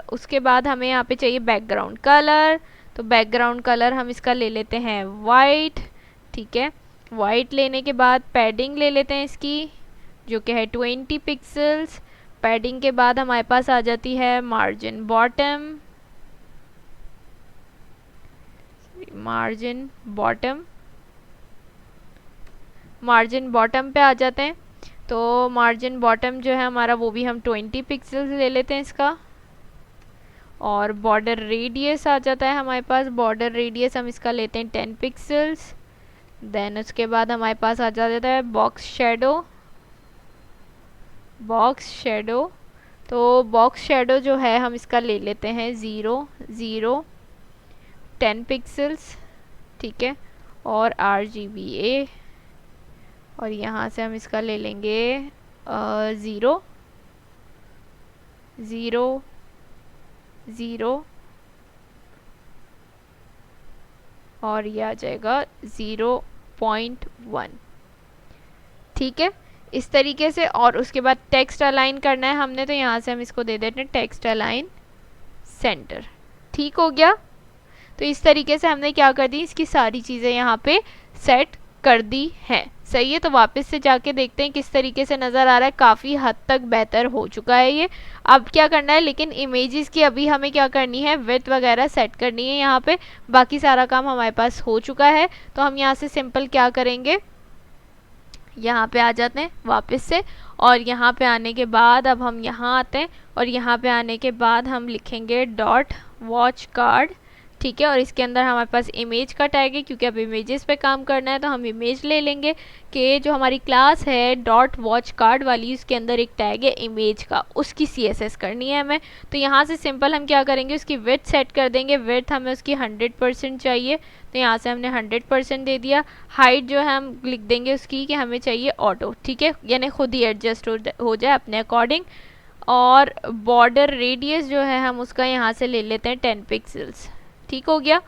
उसके बाद हमें यहाँ पे चाहिए बैकग्राउंड कलर, तो बैकग्राउंड कलर हम इसका ले लेते हैं वाइट। ठीक है, वाइट लेने के बाद पैडिंग ले लेते हैं इसकी, जो कि है 20 पिक्सल्स। पैडिंग के बाद हमारे पास आ जाती है margin bottom, margin bottom. Margin bottom पे आ जाते हैं। तो मार्जिन बॉटम जो है हमारा वो भी हम 20 पिक्सल्स ले लेते हैं इसका। और बॉर्डर रेडियस आ जाता है हमारे पास, बॉर्डर रेडियस हम इसका लेते हैं 10 पिक्सल्स। देन उसके बाद हमारे पास आ जाता है बॉक्स शेडो। बॉक्स शेडो, तो बॉक्स शेडो जो है हम इसका ले लेते हैं 10 पिक्सल्स, ठीक है। और RGBA, और यहाँ से हम इसका ले लेंगे 0 0 0, और ये आ जाएगा 0.1, ठीक है, इस तरीके से। और उसके बाद टेक्स्ट अलाइन करना है हमने, तो यहाँ से हम इसको दे देते हैं टेक्स्ट अलाइन सेंटर, ठीक हो गया। तो इस तरीके से हमने क्या कर दी, इसकी सारी चीज़ें यहाँ पे सेट कर दी हैं। सही है, तो वापस से जाके देखते हैं किस तरीके से नज़र आ रहा है। काफ़ी हद तक बेहतर हो चुका है ये। अब क्या करना है, लेकिन इमेजेस की अभी हमें क्या करनी है, विड्थ वगैरह सेट करनी है यहाँ पे। बाकी सारा काम हमारे पास हो चुका है। तो हम यहाँ से सिंपल क्या करेंगे, यहाँ पे आ जाते हैं वापस से, और यहाँ पे आने के बाद अब हम यहाँ आते हैं, और यहाँ पे आने के बाद हम लिखेंगे डॉट वॉच कार्ड, ठीक है। और इसके अंदर हमारे पास इमेज का टैग है, क्योंकि अब इमेजेस पे काम करना है तो हम इमेज ले लेंगे कि जो हमारी क्लास है डॉट वॉच कार्ड वाली, उसके अंदर एक टैग है इमेज का, उसकी CSS करनी है हमें। तो यहाँ से सिंपल हम क्या करेंगे, उसकी विड्थ सेट कर देंगे। विड्थ हमें उसकी 100% चाहिए, तो यहाँ से हमने 100% दे दिया। हाइट जो है हम लिख देंगे उसकी कि हमें चाहिए ऑटो, ठीक है, यानी खुद ही एडजस्ट हो जाए अपने अकॉर्डिंग। और बॉर्डर रेडियस जो है हम उसका यहाँ से ले लेते हैं 10 पिक्सल्स, ठीक हो गया।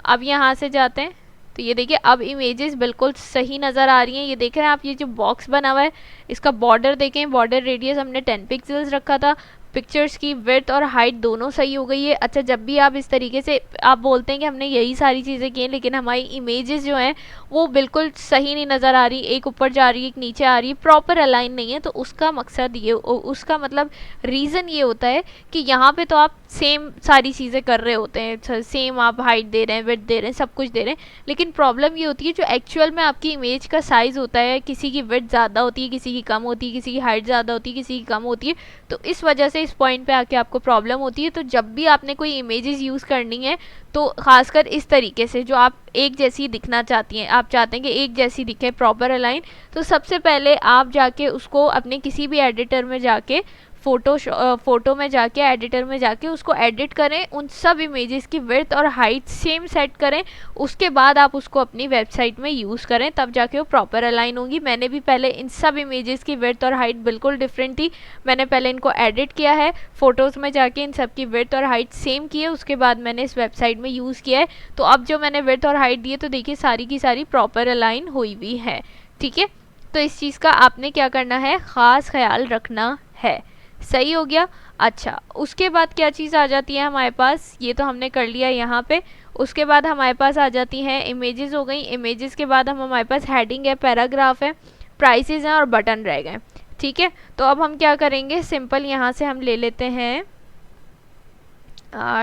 अब यहाँ से जाते हैं, तो ये देखिए अब इमेजेस बिल्कुल सही नज़र आ रही हैं। ये देख रहे हैं आप, ये जो बॉक्स बना हुआ है इसका बॉर्डर देखें, बॉर्डर रेडियस हमने 10 पिक्सल्स रखा था। पिक्चर्स की विड्थ और हाइट दोनों सही हो गई है। अच्छा, जब भी आप इस तरीके से आप बोलते हैं कि हमने यही सारी चीज़ें की हैं, लेकिन हमारी इमेजेस जो हैं वो बिल्कुल सही नहीं नज़र आ रही, एक ऊपर जा रही है एक नीचे आ रही है, प्रॉपर अलाइन नहीं है, तो उसका मकसद ये, उसका मतलब रीज़न ये होता है कि यहाँ पे तो आप सेम सारी चीज़ें कर रहे होते हैं, सेम आप हाइट दे रहे हैं, विड्थ दे रहे हैं, सब कुछ दे रहे हैं, लेकिन प्रॉब्लम ये होती है जो एक्चुअल में आपकी इमेज का साइज़ होता है, किसी की विड्थ ज़्यादा होती है, किसी की कम होती है, किसी की हाइट ज़्यादा होती है, किसी की कम होती है। तो इस वजह से इस पॉइंट पे आके आपको प्रॉब्लम होती है। तो जब भी आपने कोई इमेजेस यूज़ करनी है, तो ख़ासकर इस तरीके से जो आप एक जैसी दिखना चाहती हैं, आप चाहते हैं कि एक जैसी दिखे, प्रॉपर अलाइन, तो सबसे पहले आप जाके उसको अपने किसी भी एडिटर में जाके फ़ोटो में जाके एडिटर में जाके उसको एडिट करें, उन सब इमेजेस की विड्थ और हाइट सेम सेट करें। उसके बाद आप उसको अपनी वेबसाइट में यूज़ करें, तब जाके वो प्रॉपर अलाइन होंगी। मैंने भी पहले इन सब इमेजेस की विड्थ और हाइट बिल्कुल डिफरेंट थी, मैंने पहले इनको एडिट किया है, फ़ोटोज़ में जाके इन सब की विड्थ और हाइट सेम की है, उसके बाद मैंने इस वेबसाइट में यूज़ किया है। तो अब जो मैंने विड्थ और हाइट दी है, तो देखिए सारी की सारी प्रॉपर अलाइन हुई हुई है, ठीक है। तो इस चीज़ का आपने क्या करना है, ख़ास ख्याल रखना है। सही हो गया। अच्छा, उसके बाद क्या चीज़ आ जाती है हमारे पास, ये तो हमने कर लिया यहाँ पे। उसके बाद हमारे पास आ जाती हैं इमेजेस हो गई। इमेजेस के बाद हमारे पास हेडिंग है, पैराग्राफ है, प्राइसेस हैं और बटन रह गए, ठीक है। तो अब हम क्या करेंगे, सिंपल यहाँ से हम ले लेते हैं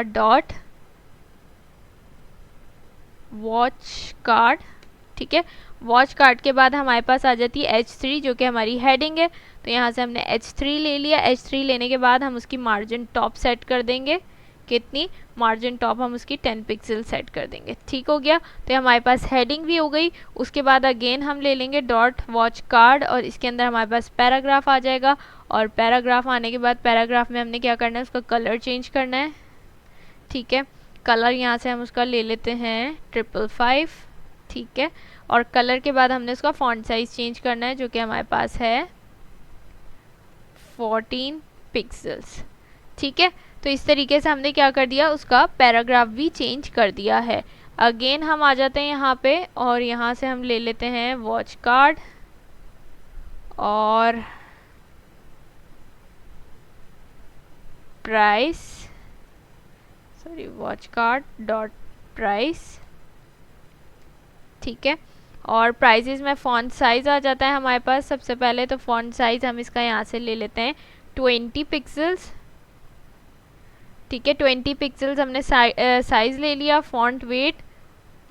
डॉट वॉच कार्ड, ठीक है। वॉच कार्ड के बाद हमारे पास आ जाती है H3 जो कि हमारी हेडिंग है। तो यहाँ से हमने H3 ले लिया। H3 लेने के बाद हम उसकी मार्जिन टॉप सेट कर देंगे, कितनी मार्जिन टॉप, हम उसकी 10 पिक्सल सेट कर देंगे, ठीक हो गया। तो हमारे पास हेडिंग भी हो गई। उसके बाद अगेन हम ले लेंगे डॉट वॉच कार्ड, और इसके अंदर हमारे पास पैराग्राफ आ जाएगा। और पैराग्राफ आने के बाद पैराग्राफ में हमने क्या करना है, उसका कलर चेंज करना है, ठीक है। कलर यहाँ से हम उसका ले लेते हैं 555, ठीक है। और कलर के बाद हमने उसका फॉन्ट साइज चेंज करना है, जो कि हमारे पास है 14 पिक्सल्स, ठीक है। तो इस तरीके से हमने क्या कर दिया, उसका पैराग्राफ भी चेंज कर दिया है। अगेन हम आ जाते हैं यहाँ पे, और यहाँ से हम ले लेते हैं वॉच कार्ड, और price, sorry, watch card dot price, ठीक है। और प्राइजेस में फ़ॉन्ट साइज़ आ जाता है हमारे पास। सबसे पहले तो फ़ॉन्ट साइज़ हम इसका यहाँ से ले लेते हैं 20 पिक्सल्स, ठीक है। 20 पिक्सल्स हमने साइज़ ले लिया। फ़ॉन्ट वेट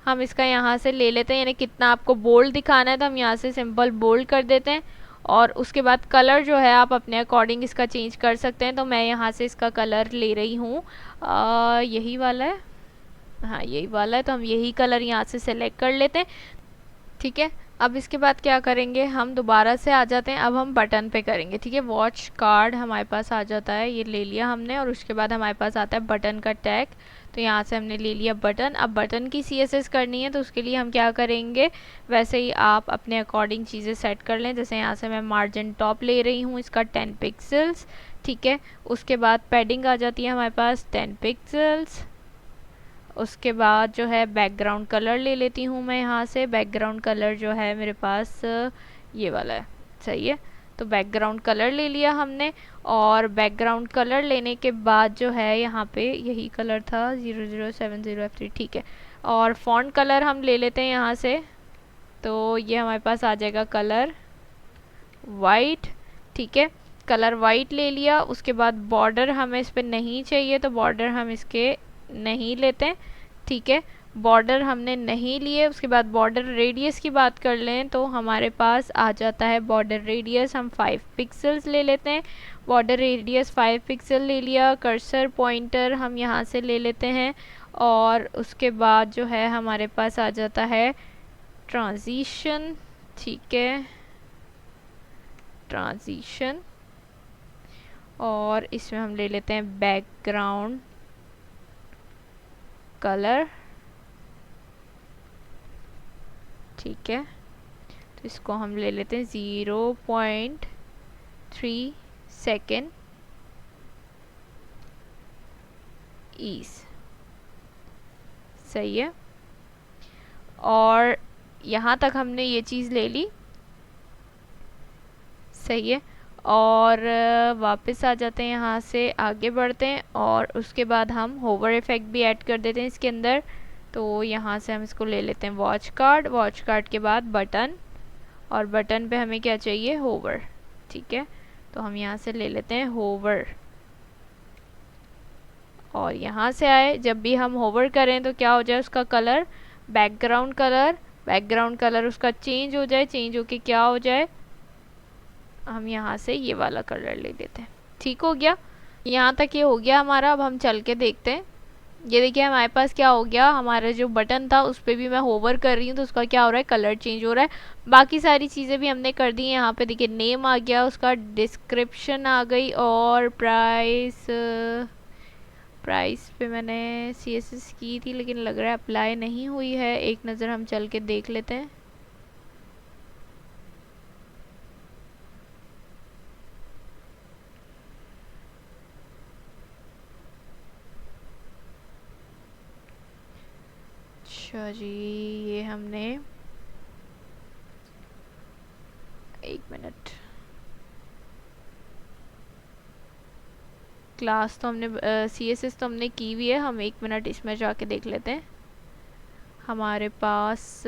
हम इसका यहाँ से ले लेते हैं, यानी कितना आपको बोल्ड दिखाना है तो हम यहाँ से सिंपल बोल्ड कर देते हैं। और उसके बाद कलर जो है आप अपने अकॉर्डिंग इसका चेंज कर सकते हैं। तो मैं यहाँ से इसका कलर ले रही हूँ, यही वाला है, हाँ यही वाला है, तो हम यही कलर यहाँ से सेलेक्ट कर लेते हैं। ठीक है, अब इसके बाद क्या करेंगे, हम दोबारा से आ जाते हैं, अब हम बटन पे करेंगे। ठीक है, वॉच कार्ड हमारे पास आ जाता है, ये ले लिया हमने। और उसके बाद हमारे पास आता है बटन का टैग, तो यहाँ से हमने ले लिया बटन। अब बटन की CSS करनी है तो उसके लिए हम क्या करेंगे, वैसे ही आप अपने अकॉर्डिंग चीज़ें सेट कर लें। जैसे यहाँ से मैं मार्जिन टॉप ले रही हूँ, इसका 10 पिक्सल्स। ठीक है, उसके बाद पैडिंग आ जाती है हमारे पास 10 पिक्सल्स। उसके बाद जो है बैकग्राउंड कलर ले लेती हूँ मैं यहाँ से। बैकग्राउंड कलर जो है मेरे पास ये वाला है, सही है। तो बैकग्राउंड कलर ले लिया हमने। और बैकग्राउंड कलर लेने के बाद जो है यहाँ पे यही कलर था 0070F3, ठीक है। और फॉन्ट कलर हम ले लेते हैं यहाँ से, तो ये हमारे पास आ जाएगा कलर वाइट। ठीक है, कलर वाइट ले लिया। उसके बाद बॉर्डर हमें इस पर नहीं चाहिए तो बॉर्डर हम इसके नहीं लेते हैं। ठीक है, बॉर्डर हमने नहीं लिए। उसके बाद बॉर्डर रेडियस की बात कर लें तो हमारे पास आ जाता है बॉर्डर रेडियस, हम 5 पिक्सल्स ले लेते हैं। बॉर्डर रेडियस 5 पिक्सल ले लिया। कर्सर पॉइंटर हम यहाँ से ले लेते हैं। और उसके बाद जो है हमारे पास आ जाता है ट्रांजिशन। ठीक है, ट्रांजिशन, और इसमें हम ले लेते हैं बैकग्राउंड कलर। ठीक है, तो इसको हम ले लेते हैं 0.3 सेकेंड ईज, सही है। और यहाँ तक हमने ये चीज़ ले ली, सही है। और वापस आ जाते हैं, यहाँ से आगे बढ़ते हैं। और उसके बाद हम होवर इफेक्ट भी ऐड कर देते हैं इसके अंदर। तो यहाँ से हम इसको ले लेते हैं वॉच कार्ड। वॉच कार्ड के बाद बटन, और बटन पे हमें क्या चाहिए, होवर। ठीक है, तो हम यहाँ से ले लेते हैं होवर। और यहाँ से आए, जब भी हम होवर करें तो क्या हो जाए, उसका कलर बैकग्राउंड कलर उसका चेंज हो जाए। चेंज होके क्या हो जाए, हम यहाँ से ये वाला कलर ले लेते हैं। ठीक हो गया, यहाँ तक ये हो गया हमारा। अब हम चल के देखते हैं। ये देखिए हमारे पास क्या हो गया, हमारा जो बटन था उस पर भी मैं होवर कर रही हूँ तो उसका क्या हो रहा है, कलर चेंज हो रहा है। बाकी सारी चीज़ें भी हमने कर दी हैं। यहाँ पे देखिए नेम आ गया, उसका डिस्क्रिप्शन आ गई, और प्राइस पे मैंने CSS की थी लेकिन लग रहा है अप्लाई नहीं हुई है। एक नज़र हम चल के देख लेते हैं। अच्छा जी, ये हमने, एक मिनट, क्लास तो हमने CSS तो हमने की हुई है। हम एक मिनट इसमें जाके देख लेते हैं। हमारे पास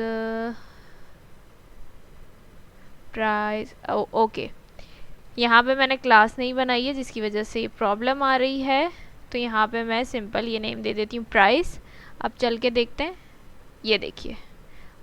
प्राइस, ओके, यहाँ पे मैंने क्लास नहीं बनाई है जिसकी वजह से ये प्रॉब्लम आ रही है। तो यहाँ पे मैं सिंपल ये नेम दे देती हूँ प्राइस। अब चल के देखते हैं, ये देखिए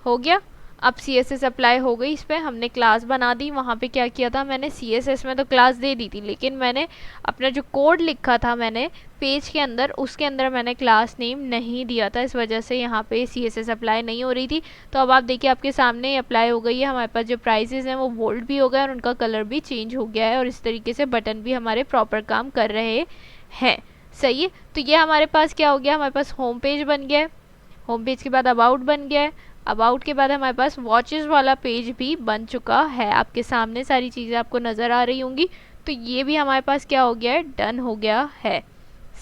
हो गया। अब CSS अप्लाई हो गई इस पर, हमने क्लास बना दी। वहाँ पे क्या किया था मैंने, CSS में तो क्लास दे दी थी लेकिन मैंने अपना जो कोड लिखा था मैंने पेज के अंदर, उसके अंदर मैंने क्लास नेम नहीं दिया था। इस वजह से यहाँ पे CSS अप्लाई नहीं हो रही थी। तो अब आप देखिए आपके सामने अप्लाई हो गई है। हमारे पास जो प्राइसेस हैं वो बोल्ड भी हो गए और उनका कलर भी चेंज हो गया है। और इस तरीके से बटन भी हमारे प्रॉपर काम कर रहे हैं, सही है। तो ये हमारे पास क्या हो गया, हमारे पास होम पेज बन गया है। होम पेज के बाद अबाउट बन गया है। अबाउट के बाद हमारे पास वॉचेस वाला पेज भी बन चुका है। आपके सामने सारी चीज़ें आपको नज़र आ रही होंगी। तो ये भी हमारे पास क्या हो गया है, डन हो गया है,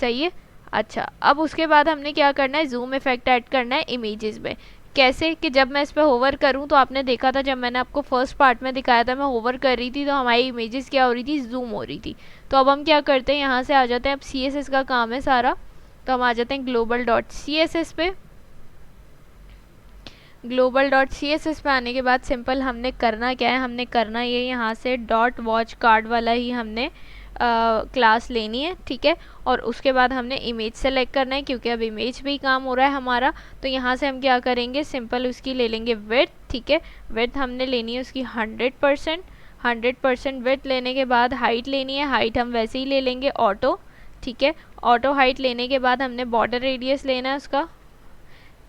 सही है। अच्छा, अब उसके बाद हमने क्या करना है, जूम इफेक्ट ऐड करना है इमेजेस में। कैसे कि जब मैं इस पर होवर करूं तो आपने देखा था, जब मैंने आपको फर्स्ट पार्ट में दिखाया था मैं होवर कर रही थी तो हमारी इमेजेस क्या हो रही थी, जूम हो रही थी। तो अब हम क्या करते हैं, यहाँ से आ जाते हैं। अब CSS का काम है सारा, तो हम आ जाते हैं global.css पे। global.css पे आने के बाद सिंपल हमने करना क्या है, हमने करना ये यहाँ से डॉट वॉच कार्ड वाला ही हमने क्लास लेनी है, ठीक है। और उसके बाद हमने इमेज सेलेक्ट करना है, क्योंकि अब इमेज भी काम हो रहा है हमारा। तो यहाँ से हम क्या करेंगे, सिंपल उसकी ले लेंगे विड्थ, ठीक है। विड्थ हमने लेनी है उसकी 100%। 100% विड्थ लेने के बाद हाइट लेनी है, हाइट हम वैसे ही ले लेंगे ऑटो, ठीक है। ऑटो हाइट लेने के बाद हमने बॉर्डर रेडियस लेना है उसका,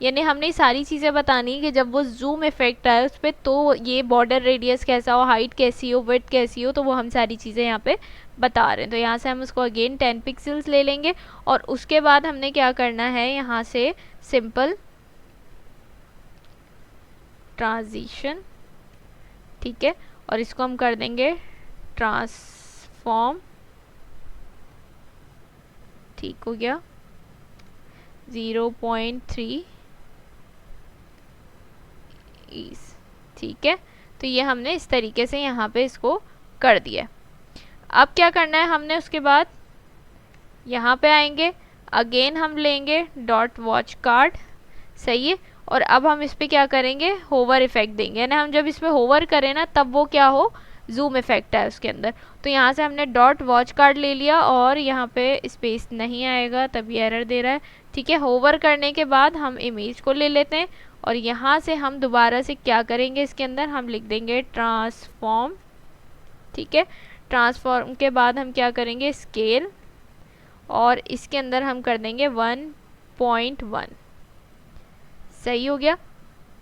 यानी हमने सारी चीज़ें बतानी है कि जब वो जूम इफेक्ट आए उस पर, तो ये बॉर्डर रेडियस कैसा हो, हाइट कैसी हो, विड्थ कैसी हो, तो वो हम सारी चीज़ें यहाँ पे बता रहे हैं। तो यहाँ से हम उसको अगेन 10 पिक्सल्स ले लेंगे और उसके बाद हमने क्या करना है, यहाँ से सिंपल ट्रांजिशन, ठीक है। और इसको हम कर देंगे ट्रांसफॉर्म, ठीक हो गया, 0.3 ईज, ठीक है। तो ये हमने इस तरीके से यहाँ पे इसको कर दिया। अब क्या करना है हमने, उसके बाद यहाँ पे आएंगे, अगेन हम लेंगे डॉट वॉच कार्ड, सही है। और अब हम इस पर क्या करेंगे, होवर इफेक्ट देंगे, यानी हम जब इस पर होवर करें ना तब वो क्या हो, जूम इफेक्ट है उसके अंदर। तो यहाँ से हमने डॉट वॉच कार्ड ले लिया और यहाँ पे स्पेस नहीं आएगा तभी एरर दे रहा है, ठीक है। होवर करने के बाद हम इमेज को ले लेते हैं और यहाँ से हम दोबारा से क्या करेंगे, इसके अंदर हम लिख देंगे ट्रांसफॉर्म, ठीक है। ट्रांसफॉर्म के बाद हम क्या करेंगे, स्केल, और इसके अंदर हम कर देंगे 1.1, सही हो गया।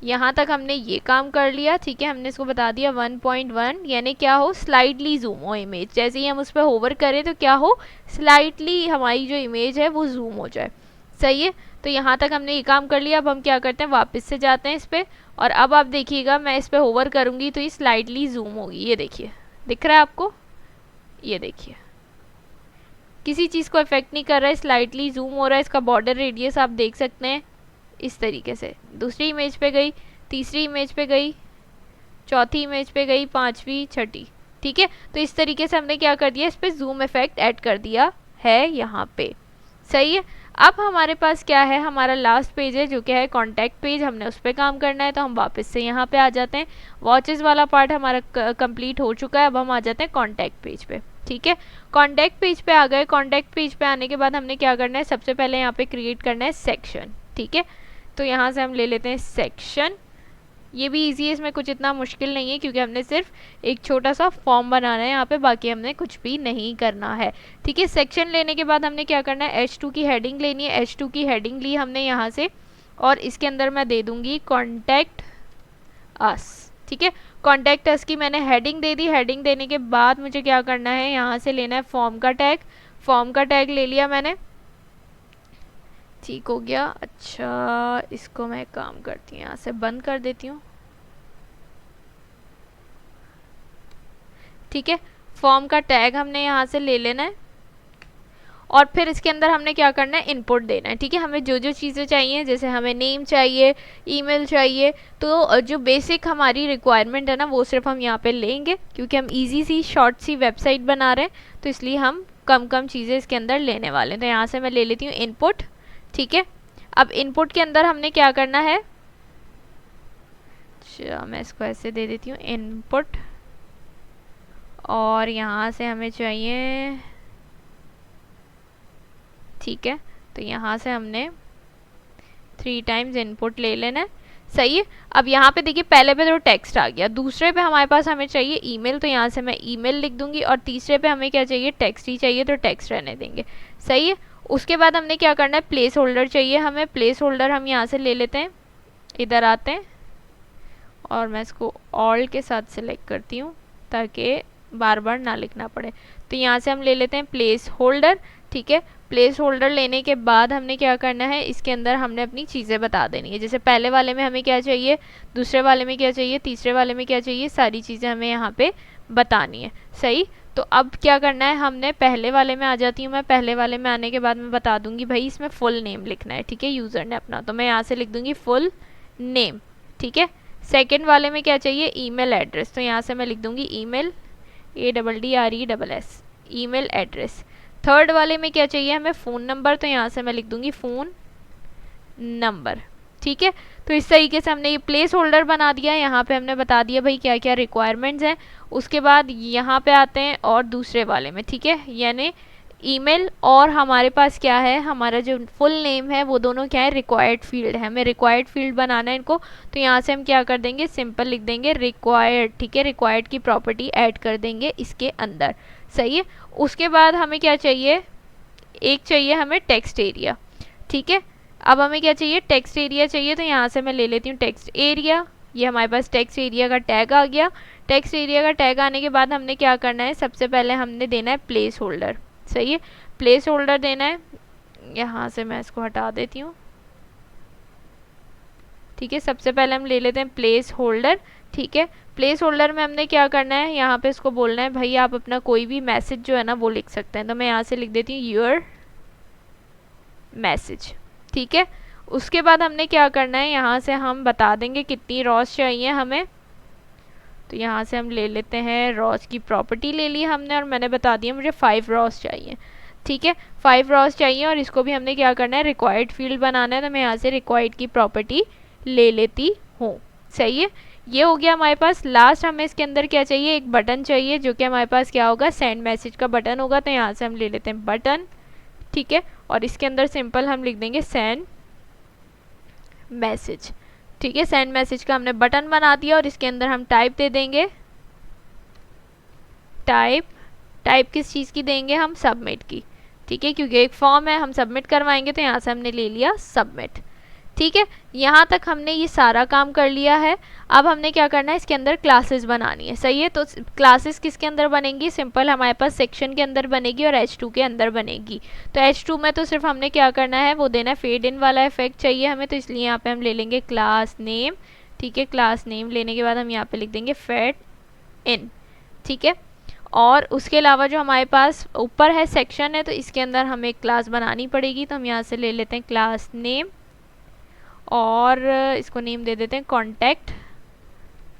यहाँ तक हमने ये काम कर लिया, ठीक है। हमने इसको बता दिया 1.1, यानी क्या हो, स्लाइटली जूम हो इमेज, जैसे ही हम उस पर होवर करें तो क्या हो, स्लाइटली हमारी जो इमेज है वो जूम हो जाए, सही है। तो यहाँ तक हमने ये काम कर लिया। अब हम क्या करते हैं, वापस से जाते हैं इस पर, और अब आप देखिएगा मैं इस पर होवर करूँगी तो ये स्लाइटली जूम होगी, ये देखिए, दिख रहा है आपको, ये देखिए, किसी चीज़ को इफेक्ट नहीं कर रहा है, स्लाइटली जूम हो रहा है। इसका बॉर्डर रेडियस आप देख सकते हैं इस तरीके से। दूसरी इमेज पे गई, तीसरी इमेज पे गई, चौथी इमेज पे गई, पांचवी, छठी, ठीक है। तो इस तरीके से हमने क्या कर दिया, इस पे जूम इफेक्ट ऐड कर दिया है यहाँ पे, सही है। अब हमारे पास क्या है, हमारा लास्ट पेज है जो क्या है कॉन्टैक्ट पेज, हमने उस पर काम करना है। तो हम वापस से यहाँ पे आ जाते हैं, वॉचेस वाला पार्ट हमारा कंप्लीट हो चुका है। अब हम आ जाते हैं कॉन्टैक्ट पेज पे, ठीक है। कॉन्टैक्ट पेज पे आ गए। कॉन्टैक्ट पेज पे आने के बाद हमने क्या करना है, सबसे पहले यहाँ पे क्रिएट करना है सेक्शन, ठीक है। तो यहाँ से हम ले लेते हैं सेक्शन, ये भी इजी है, इसमें कुछ इतना मुश्किल नहीं है क्योंकि हमने सिर्फ एक छोटा सा फॉर्म बनाना है यहाँ पे, बाकी हमने कुछ भी नहीं करना है, ठीक है। सेक्शन लेने के बाद हमने क्या करना है, H2 की हेडिंग लेनी है। H2 की हेडिंग ली हमने यहाँ से, और इसके अंदर मैं दे दूंगी कॉन्टैक्ट अस, ठीक है। कॉन्टैक्ट अस की मैंने हेडिंग दे दी। हेडिंग देने के बाद मुझे क्या करना है, यहाँ से लेना है फॉर्म का टैग। फॉर्म का टैग ले लिया मैंने, ठीक हो गया। अच्छा, इसको मैं काम करती हूँ, यहाँ से बंद कर देती हूँ, ठीक है। फॉर्म का टैग हमने यहाँ से ले लेना है और फिर इसके अंदर हमने क्या करना है, इनपुट देना है, ठीक है। हमें जो जो चीज़ें चाहिए, जैसे हमें नेम चाहिए, ईमेल चाहिए, तो जो बेसिक हमारी रिक्वायरमेंट है ना वो सिर्फ हम यहाँ पे लेंगे, क्योंकि हम इजी सी शॉर्ट सी वेबसाइट बना रहे हैं, तो इसलिए हम कम कम चीज़ें इसके अंदर लेने वाले हैं। तो यहाँ से मैं ले लेती हूँ इनपुट, ठीक है। अब इनपुट के अंदर हमने क्या करना है, अच्छा मैं इसको ऐसे दे देती हूँ इनपुट, और यहाँ से हमें चाहिए, ठीक है। तो यहाँ से हमने 3 टाइम्स इनपुट ले लेना है, सही है। अब यहाँ पे देखिए पहले पे तो टेक्स्ट आ गया, दूसरे पे हमारे पास हमें चाहिए ईमेल, तो यहाँ से मैं ईमेल लिख दूंगी, और तीसरे पे हमें क्या चाहिए, टेक्स्ट ही चाहिए, तो टेक्स्ट रहने देंगे, सही है। उसके बाद हमने क्या करना है, प्लेस होल्डर चाहिए हमें। प्लेस होल्डर हम यहाँ से ले लेते हैं, इधर आते हैं और मैं इसको ऑल के साथ सिलेक्ट करती हूँ ताकि बार बार ना लिखना पड़े। तो यहाँ से हम ले लेते हैं प्लेस होल्डर, ठीक है। प्लेस होल्डर लेने के बाद हमने क्या करना है, इसके अंदर हमने अपनी चीज़ें बता देनी है, जैसे पहले वाले में हमें क्या चाहिए, दूसरे वाले में क्या चाहिए, तीसरे वाले में क्या चाहिए, सारी चीज़ें हमें यहाँ पे बतानी है, सही। तो अब क्या करना है, हमने पहले वाले में आ जाती हूँ मैं। पहले वाले में आने के बाद मैं बता दूंगी भाई इसमें फुल नेम लिखना है, ठीक है, यूज़र ने अपना, तो मैं यहाँ से लिख दूंगी फुल नेम, ठीक है। सेकेंड वाले में क्या चाहिए, ईमेल एड्रेस, तो यहाँ से मैं लिख दूंगी email, ADDRESS, email address. Third वाले में क्या चाहिए हमें, फ़ोन नंबर, तो यहाँ से मैं लिख दूंगी फ़ोन नंबर, ठीक है। तो इस तरीके से हमने ये प्लेस होल्डर बना दिया। यहाँ पे हमने बता दिया भाई क्या क्या रिक्वायरमेंट्स हैं। उसके बाद यहाँ पे आते हैं और दूसरे वाले में, ठीक है, यानी ईमेल और हमारे पास क्या है, हमारा जो फुल नेम है वो दोनों क्या है, रिक्वायर्ड फील्ड है। हमें रिक्वायर्ड फील्ड बनाना है इनको, तो यहाँ से हम क्या कर देंगे, सिंपल लिख देंगे रिक्वायर्ड, ठीक है, रिक्वायर्ड की प्रॉपर्टी ऐड कर देंगे इसके अंदर, सही है। उसके बाद हमें क्या चाहिए, एक चाहिए हमें टेक्स्ट एरिया, ठीक है। अब हमें क्या चाहिए, टेक्स्ट एरिया चाहिए, तो यहाँ से मैं ले लेती हूँ टेक्स्ट एरिया। ये हमारे पास टेक्स्ट एरिया का टैग आ गया। टेक्स्ट एरिया का टैग आने के बाद हमने क्या करना है, सबसे पहले हमने देना है प्लेस होल्डर, सही है, प्लेस होल्डर देना है। यहाँ से मैं इसको हटा देती हूँ, ठीक है। सबसे पहले हम ले लेते हैं प्लेस होल्डर, ठीक है। प्लेस होल्डर में हमने क्या करना है, यहाँ पे इसको बोलना है भाई आप अपना कोई भी मैसेज जो है ना वो लिख सकते हैं। तो मैं यहाँ से लिख देती हूँ योर मैसेज, ठीक है। उसके बाद हमने क्या करना है, यहाँ से हम बता देंगे कितनी रॉस चाहिए हमें। तो यहाँ से हम ले लेते हैं, रॉस की प्रॉपर्टी ले ली हमने और मैंने बता दिया मुझे 5 रॉस चाहिए, ठीक है, 5 रॉस चाहिए। और इसको भी हमने क्या करना है, रिक्वायर्ड फील्ड बनाना है। तो मैं यहाँ से रिक्वायर्ड की प्रॉपर्टी ले लेती हूँ, सही है। ये हो गया हमारे पास। लास्ट हमें इसके अंदर क्या चाहिए, एक बटन चाहिए, जो कि हमारे पास क्या होगा, सेंड मैसेज का बटन होगा। तो यहाँ से हम ले लेते हैं बटन, ठीक है, और इसके अंदर सिंपल हम लिख देंगे सेंड मैसेज, ठीक है। सेंड मैसेज का हमने बटन बना दिया और इसके अंदर हम टाइप दे देंगे, टाइप किस चीज़ की देंगे हम, सबमिट की, ठीक है, क्योंकि एक फॉर्म है हम सबमिट करवाएंगे। तो यहाँ से हमने ले लिया सबमिट, ठीक है। यहाँ तक हमने ये सारा काम कर लिया है। अब हमने क्या करना है, इसके अंदर क्लासेस बनानी है, सही है। तो क्लासेस किसके अंदर बनेंगी, सिंपल हमारे पास सेक्शन के अंदर बनेगी और H2 के अंदर बनेगी। तो H2 में तो सिर्फ हमने क्या करना है, वो देना है फेड इन वाला इफेक्ट चाहिए हमें। तो इसलिए यहाँ पे हम ले लेंगे क्लास नेम, ठीक है। क्लास नेम लेने के बाद हम यहाँ पे लिख देंगे फेड इन, ठीक है। और उसके अलावा जो हमारे पास ऊपर है सेक्शन है, तो इसके अंदर हमें एक क्लास बनानी पड़ेगी। तो हम यहाँ से ले लेते हैं क्लास नेम और इसको नेम दे देते हैं कॉन्टैक्ट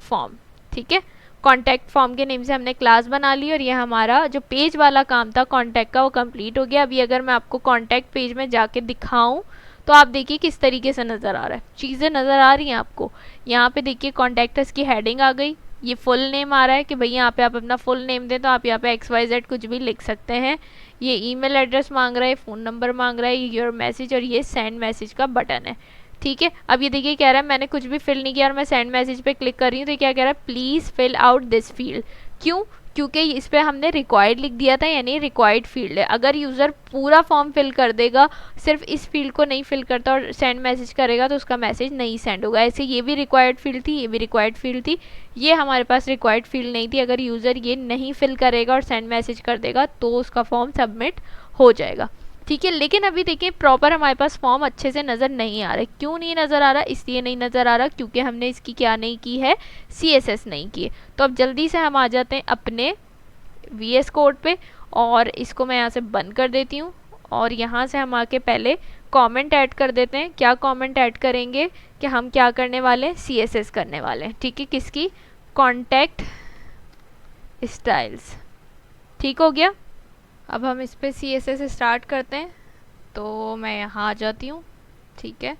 फॉर्म, ठीक है। कॉन्टैक्ट फॉर्म के नेम से हमने क्लास बना ली और ये हमारा जो पेज वाला काम था कॉन्टैक्ट का वो कंप्लीट हो गया। अभी अगर मैं आपको कॉन्टैक्ट पेज में जाके दिखाऊं तो आप देखिए किस तरीके से नज़र आ रहा है, चीज़ें नज़र आ रही हैं आपको। यहाँ पे देखिए कॉन्टैक्टर्स की हेडिंग आ गई, ये फुल नेम आ रहा है कि भाई यहाँ पे आप अपना फुल नेम दें, तो आप यहाँ पे XYZ कुछ भी लिख सकते हैं। ये ईमेल एड्रेस मांग रहा है, फ़ोन नंबर मांग रहा है, ये योर मैसेज और ये सेंड मैसेज का बटन है, ठीक है। अब ये देखिए कह रहा है मैंने कुछ भी फिल नहीं किया और मैं सेंड मैसेज पे क्लिक कर रही हूँ, तो क्या कह रहा है, please fill out this field. क्यों, क्योंकि इस पर हमने रिक्वायर्ड लिख दिया था, यानी रिक्वायर्ड फील्ड है। अगर यूज़र पूरा फॉर्म फिल कर देगा, सिर्फ इस फील्ड को नहीं फिल करता और सेंड मैसेज करेगा, तो उसका मैसेज नहीं सेंड होगा। ऐसे ये भी रिक्वायर्ड फील्ड थी, ये भी रिक्वायर्ड फील्ड थी, ये हमारे पास रिक्वायर्ड फील्ड नहीं थी। अगर यूज़र ये नहीं फिल करेगा और सेंड मैसेज कर देगा तो उसका फॉर्म सबमिट हो जाएगा, ठीक है। लेकिन अभी देखिए प्रॉपर हमारे पास फॉर्म अच्छे से नज़र नहीं आ रहा है। क्यों नहीं नज़र आ रहा, इसलिए नहीं नज़र आ रहा क्योंकि हमने इसकी क्या नहीं की है, CSS नहीं की है। तो अब जल्दी से हम आ जाते हैं अपने VS कोड पे और इसको मैं यहाँ से बंद कर देती हूँ और यहाँ से हम आके पहले कमेंट ऐड कर देते हैं। क्या कमेंट ऐड करेंगे कि हम क्या करने वाले हैं, CSS करने वाले हैं, ठीक है, किसकी, कॉन्टैक्ट स्टाइल्स, ठीक हो गया। अब हम इस पर CSS स्टार्ट करते हैं। तो मैं यहाँ आ जाती हूँ, ठीक है,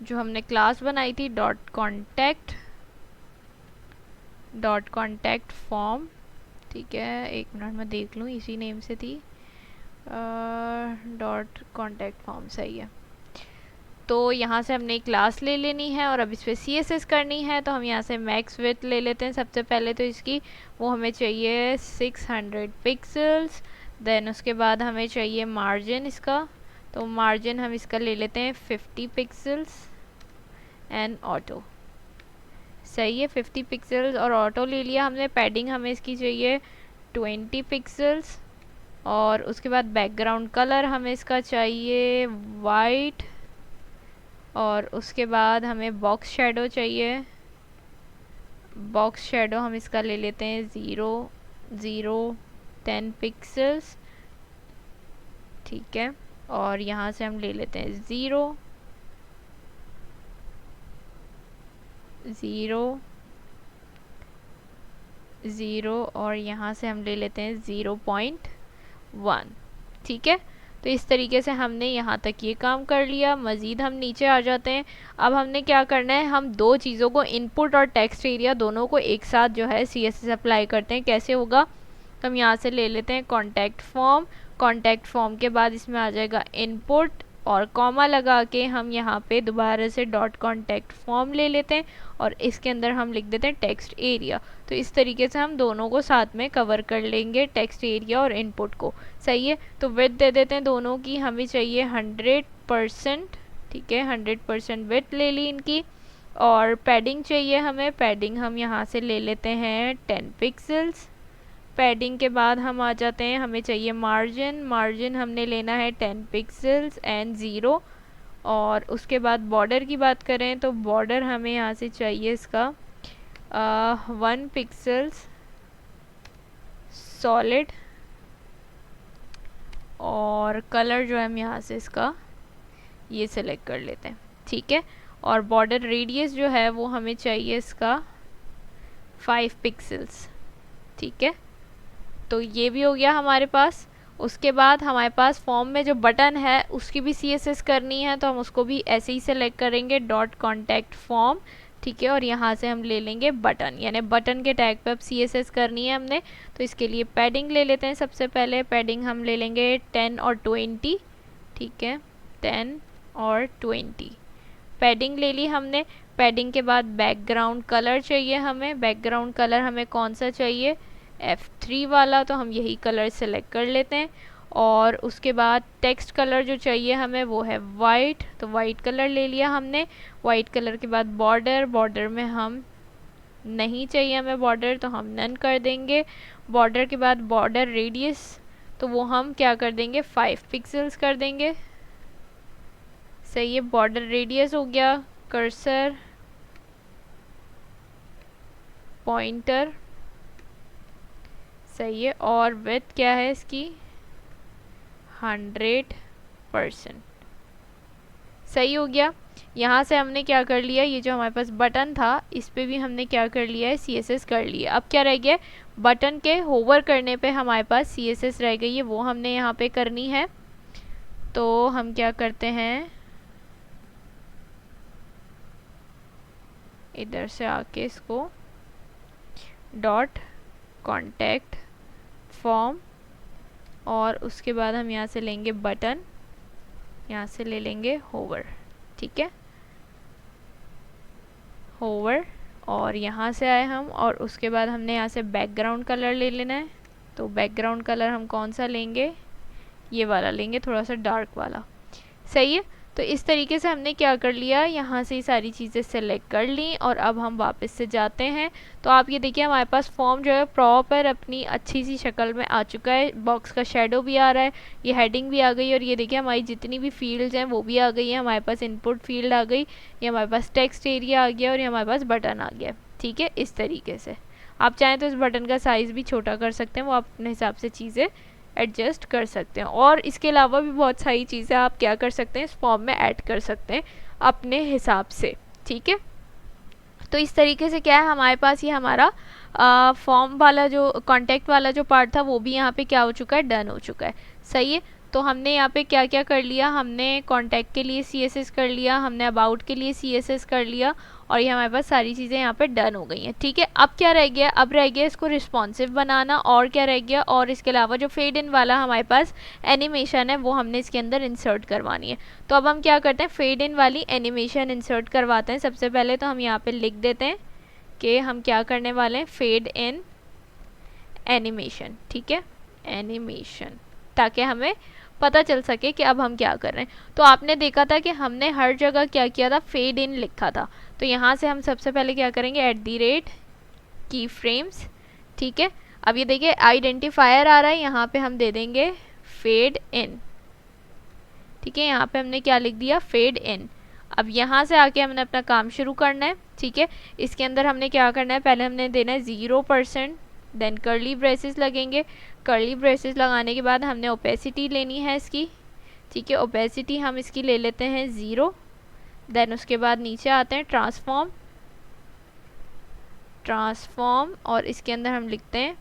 जो हमने क्लास बनाई थी डॉट कॉन्टैक्ट फॉर्म, ठीक है, एक मिनट में देख लूँ, इसी नेम से थी, डॉट कॉन्टैक्ट फॉर्म, सही है। तो यहाँ से हमने एक क्लास ले लेनी है और अब इस पर CSS करनी है। तो हम यहाँ से मैक्स विड्थ ले लेते हैं सबसे पहले, तो इसकी वो हमें चाहिए 600 पिक्सल्स। देन उसके बाद हमें चाहिए मार्जिन इसका, तो मार्जिन हम इसका ले लेते हैं 50 पिक्सल्स एंड ऑटो, सही है, 50 पिक्सल्स और ऑटो ले लिया हमने। पैडिंग हमें इसकी चाहिए 20 पिक्सल्स और उसके बाद बैकग्राउंड कलर हमें इसका चाहिए वाइट और उसके बाद हमें बॉक्स शेडो चाहिए। बॉक्स शेडो हम इसका ले लेते हैं 10 पिक्सल्स, ठीक है, और यहाँ से हम ले लेते हैं 0 और यहाँ से हम ले लेते हैं 0.1, ठीक है। तो इस तरीके से हमने यहाँ तक ये काम कर लिया। मज़ीद हम नीचे आ जाते हैं। अब हमने क्या करना है, हम दो चीज़ों को, इनपुट और टेक्स्ट एरिया दोनों को एक साथ जो है CSS अप्लाई करते हैं। कैसे होगा, तो हम यहाँ से ले लेते हैं कॉन्टैक्ट फॉर्म। कॉन्टैक्ट फॉर्म के बाद इसमें आ जाएगा इनपुट और कॉमा लगा के हम यहाँ पे दोबारा से डॉट कॉन्टैक्ट फॉर्म ले लेते हैं और इसके अंदर हम लिख देते हैं टेक्स्ट एरिया। तो इस तरीके से हम दोनों को साथ में कवर कर लेंगे, टेक्स्ट एरिया और इनपुट को। सही है, तो विड्थ दे देते हैं दोनों की, हमें चाहिए 100%। ठीक है, 100% विड्थ ले ली इनकी। और पैडिंग चाहिए हमें, पैडिंग हम यहाँ से ले लेते हैं 10 पिक्सल्स। पैडिंग के बाद हम आ जाते हैं, हमें चाहिए मार्जिन, मार्जिन हमने लेना है 10 पिक्सल्स एंड 0। और उसके बाद बॉर्डर की बात करें तो बॉर्डर हमें यहाँ से चाहिए इसका 1 पिक्सल्स सॉलिड। और कलर जो है हम यहाँ से इसका ये सिलेक्ट कर लेते हैं। ठीक है, और बॉर्डर रेडियस जो है वो हमें चाहिए इसका 5 पिक्सल्स। ठीक है, तो ये भी हो गया हमारे पास। उसके बाद हमारे पास फॉर्म में जो बटन है उसकी भी CSS करनी है, तो हम उसको भी ऐसे ही सेलेक्ट करेंगे डॉट कॉन्टैक्ट फॉर्म। ठीक है, और यहाँ से हम ले लेंगे बटन, यानी बटन के टैग पे अब CSS करनी है हमने। तो इसके लिए पैडिंग ले लेते हैं। सबसे पहले पैडिंग हम ले लेंगे 10 और 20। ठीक है, 10 और 20 पैडिंग ले ली हमने। पैडिंग के बाद बैकग्राउंड कलर चाहिए हमें। बैकग्राउंड कलर हमें कौन सा चाहिए, F3 वाला, तो हम यही कलर सेलेक्ट कर लेते हैं। और उसके बाद टेक्स्ट कलर जो चाहिए हमें वो है वाइट, तो वाइट कलर ले लिया हमने। वाइट कलर के बाद बॉर्डर, बॉर्डर में हम नहीं चाहिए हमें बॉर्डर, तो हम नन कर देंगे। बॉर्डर के बाद बॉर्डर रेडियस, तो वो हम क्या कर देंगे 5 पिक्सल्स कर देंगे। सही है, बॉर्डर रेडियस हो गया। कर्सर, पॉइंटर, सही है। और विड्थ क्या है इसकी 100%। सही हो गया। यहाँ से हमने क्या कर लिया, ये जो हमारे पास बटन था इस पे भी हमने क्या कर लिया है CSS कर लिया। अब क्या रह गया, बटन के होवर करने पे हमारे पास CSS रह गई है, वो हमने यहाँ पे करनी है। तो हम क्या करते हैं, इधर से आके इसको डॉट कॉन्टैक्ट फॉर्म और उसके बाद हम यहाँ से लेंगे बटन, यहाँ से ले लेंगे होवर। ठीक है, होवर, और यहाँ से आए हम और उसके बाद हमने यहाँ से बैकग्राउंड कलर ले लेना है। तो बैकग्राउंड कलर हम कौन सा लेंगे, ये वाला लेंगे, थोड़ा सा डार्क वाला। सही है, तो इस तरीके से हमने क्या कर लिया, यहाँ से ये सारी चीज़ें सेलेक्ट कर ली और अब हम वापस से जाते हैं। तो आप ये देखिए हमारे पास फॉर्म जो है प्रॉपर अपनी अच्छी सी शक्ल में आ चुका है। बॉक्स का शेडो भी आ रहा है, ये हेडिंग भी आ गई और ये देखिए हमारी जितनी भी फील्ड्स हैं वो भी आ गई है। हमारे पास इनपुट फील्ड आ गई, ये हमारे पास टेक्स्ट एरिया आ गया और ये हमारे पास बटन आ गया। ठीक है, इस तरीके से आप चाहें तो इस बटन का साइज़ भी छोटा कर सकते हैं, वो आप अपने हिसाब से चीज़ें एडजस्ट कर सकते हैं। और इसके अलावा भी बहुत सारी चीज़ें आप क्या कर सकते हैं, इस फॉर्म में ऐड कर सकते हैं अपने हिसाब से। ठीक है, तो इस तरीके से क्या है हमारे पास ये हमारा फॉर्म वाला जो कॉन्टैक्ट वाला जो पार्ट था वो भी यहाँ पे क्या हो चुका है, डन हो चुका है। सही है, तो हमने यहाँ पे क्या क्या कर लिया, हमने कॉन्टैक्ट के लिए CSS कर लिया, हमने अबाउट के लिए CSS कर लिया और ये हमारे पास सारी चीज़ें यहाँ पे डन हो गई हैं। ठीक है, अब क्या रह गया, अब रह गया इसको रिस्पॉन्सिव बनाना। और क्या रह गया, और इसके अलावा जो फेड इन वाला हमारे पास एनिमेशन है वो हमने इसके अंदर इंसर्ट करवानी है। तो अब हम क्या करते हैं, फेड इन वाली एनिमेशन इंसर्ट करवाते हैं। सबसे पहले तो हम यहाँ पे लिख देते हैं कि हम क्या करने वाले हैं, फेड इन एनिमेशन। ठीक है, एनिमेशन, ताकि हमें पता चल सके कि अब हम क्या कर रहे हैं। तो आपने देखा था कि हमने हर जगह क्या किया था, फेड इन लिखा था। तो यहाँ से हम सबसे पहले क्या करेंगे, @ की फ्रेम्स। ठीक है, अब ये देखिए आइडेंटिफायर आ रहा है, यहाँ पे हम दे देंगे फेड इन। ठीक है, यहाँ पे हमने क्या लिख दिया, फेड इन। अब यहाँ से आके हमने अपना काम शुरू करना है। ठीक है, इसके अंदर हमने क्या करना है, पहले हमने देना है 0%, देन कर्ली ब्रेसेस लगेंगे। कर्ली ब्रेसेस लगाने के बाद हमने ओपेसिटी लेनी है इसकी। ठीक है, ओपेसिटी हम इसकी ले लेते हैं 0। देन उसके बाद नीचे आते हैं ट्रांसफॉर्म, ट्रांसफॉर्म और इसके अंदर हम लिखते हैं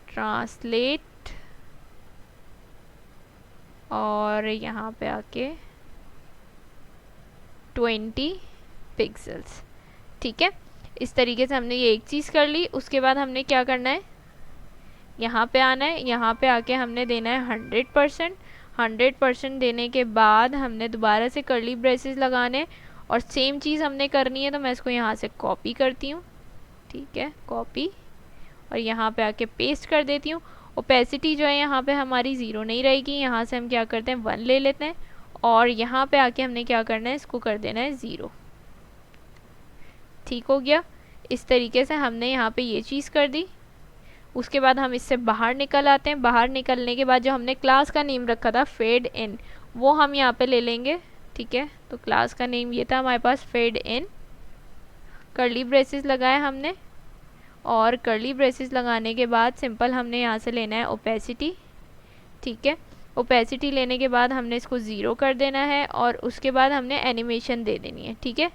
ट्रांसलेट और यहाँ पे आके 20 पिक्सल्स। ठीक है, इस तरीके से हमने ये एक चीज़ कर ली। उसके बाद हमने क्या करना है, यहाँ पे आना है, यहाँ पे आके हमने देना है 100%। 100% देने के बाद हमने दोबारा से कर्ली ब्रेसेस लगाने और सेम चीज़ हमने करनी है। तो मैं इसको यहाँ से कॉपी करती हूँ, ठीक है, कॉपी, और यहाँ पे आके पेस्ट कर देती हूँ। ओपेसिटी जो है यहाँ पे हमारी 0 नहीं रहेगी। यहाँ से हम क्या करते हैं 1 ले लेते हैं और यहाँ पे आके हमने क्या करना है, इसको कर देना है 0। ठीक हो गया। इस तरीके से हमने यहाँ पे ये चीज़ कर दी। उसके बाद हम इससे बाहर निकल आते हैं। बाहर निकलने के बाद जो हमने क्लास का नेम रखा था फेड इन, वो हम यहाँ पे ले लेंगे। ठीक है, तो क्लास का नेम ये था हमारे पास फेड इन। कर्ली ब्रेसेस लगाए हमने और कर्ली ब्रेसेस लगाने के बाद सिंपल हमने यहाँ से लेना है ओपेसिटी। ठीक है, ओपेसिटी लेने के बाद हमने इसको 0 कर देना है और उसके बाद हमने एनिमेशन दे देनी है। ठीक है,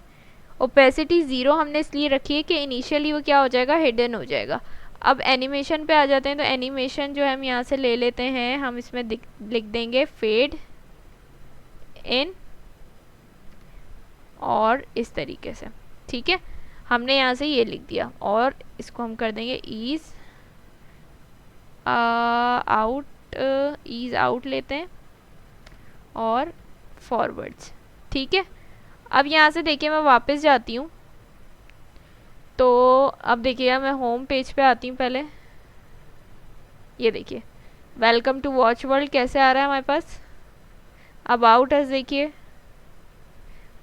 ओपेसिटी 0 हमने इसलिए रखी है कि इनिशियली वो क्या हो जाएगा, हिडन हो जाएगा। अब एनिमेशन पे आ जाते हैं। तो एनिमेशन जो है हम यहाँ से ले लेते हैं, हम इसमें लिख देंगे फेड इन और इस तरीके से। ठीक है, हमने यहाँ से ये लिख दिया और इसको हम कर देंगे ईज आउट, ईज आउट लेते हैं और फॉरवर्ड्स। ठीक है, अब यहाँ से देखिए मैं वापस जाती हूँ। तो अब देखिएगा मैं होम पेज पे आती हूँ पहले। ये देखिए वेलकम टू वॉच वर्ल्ड कैसे आ रहा है हमारे पास। अब आउट अस देखिए,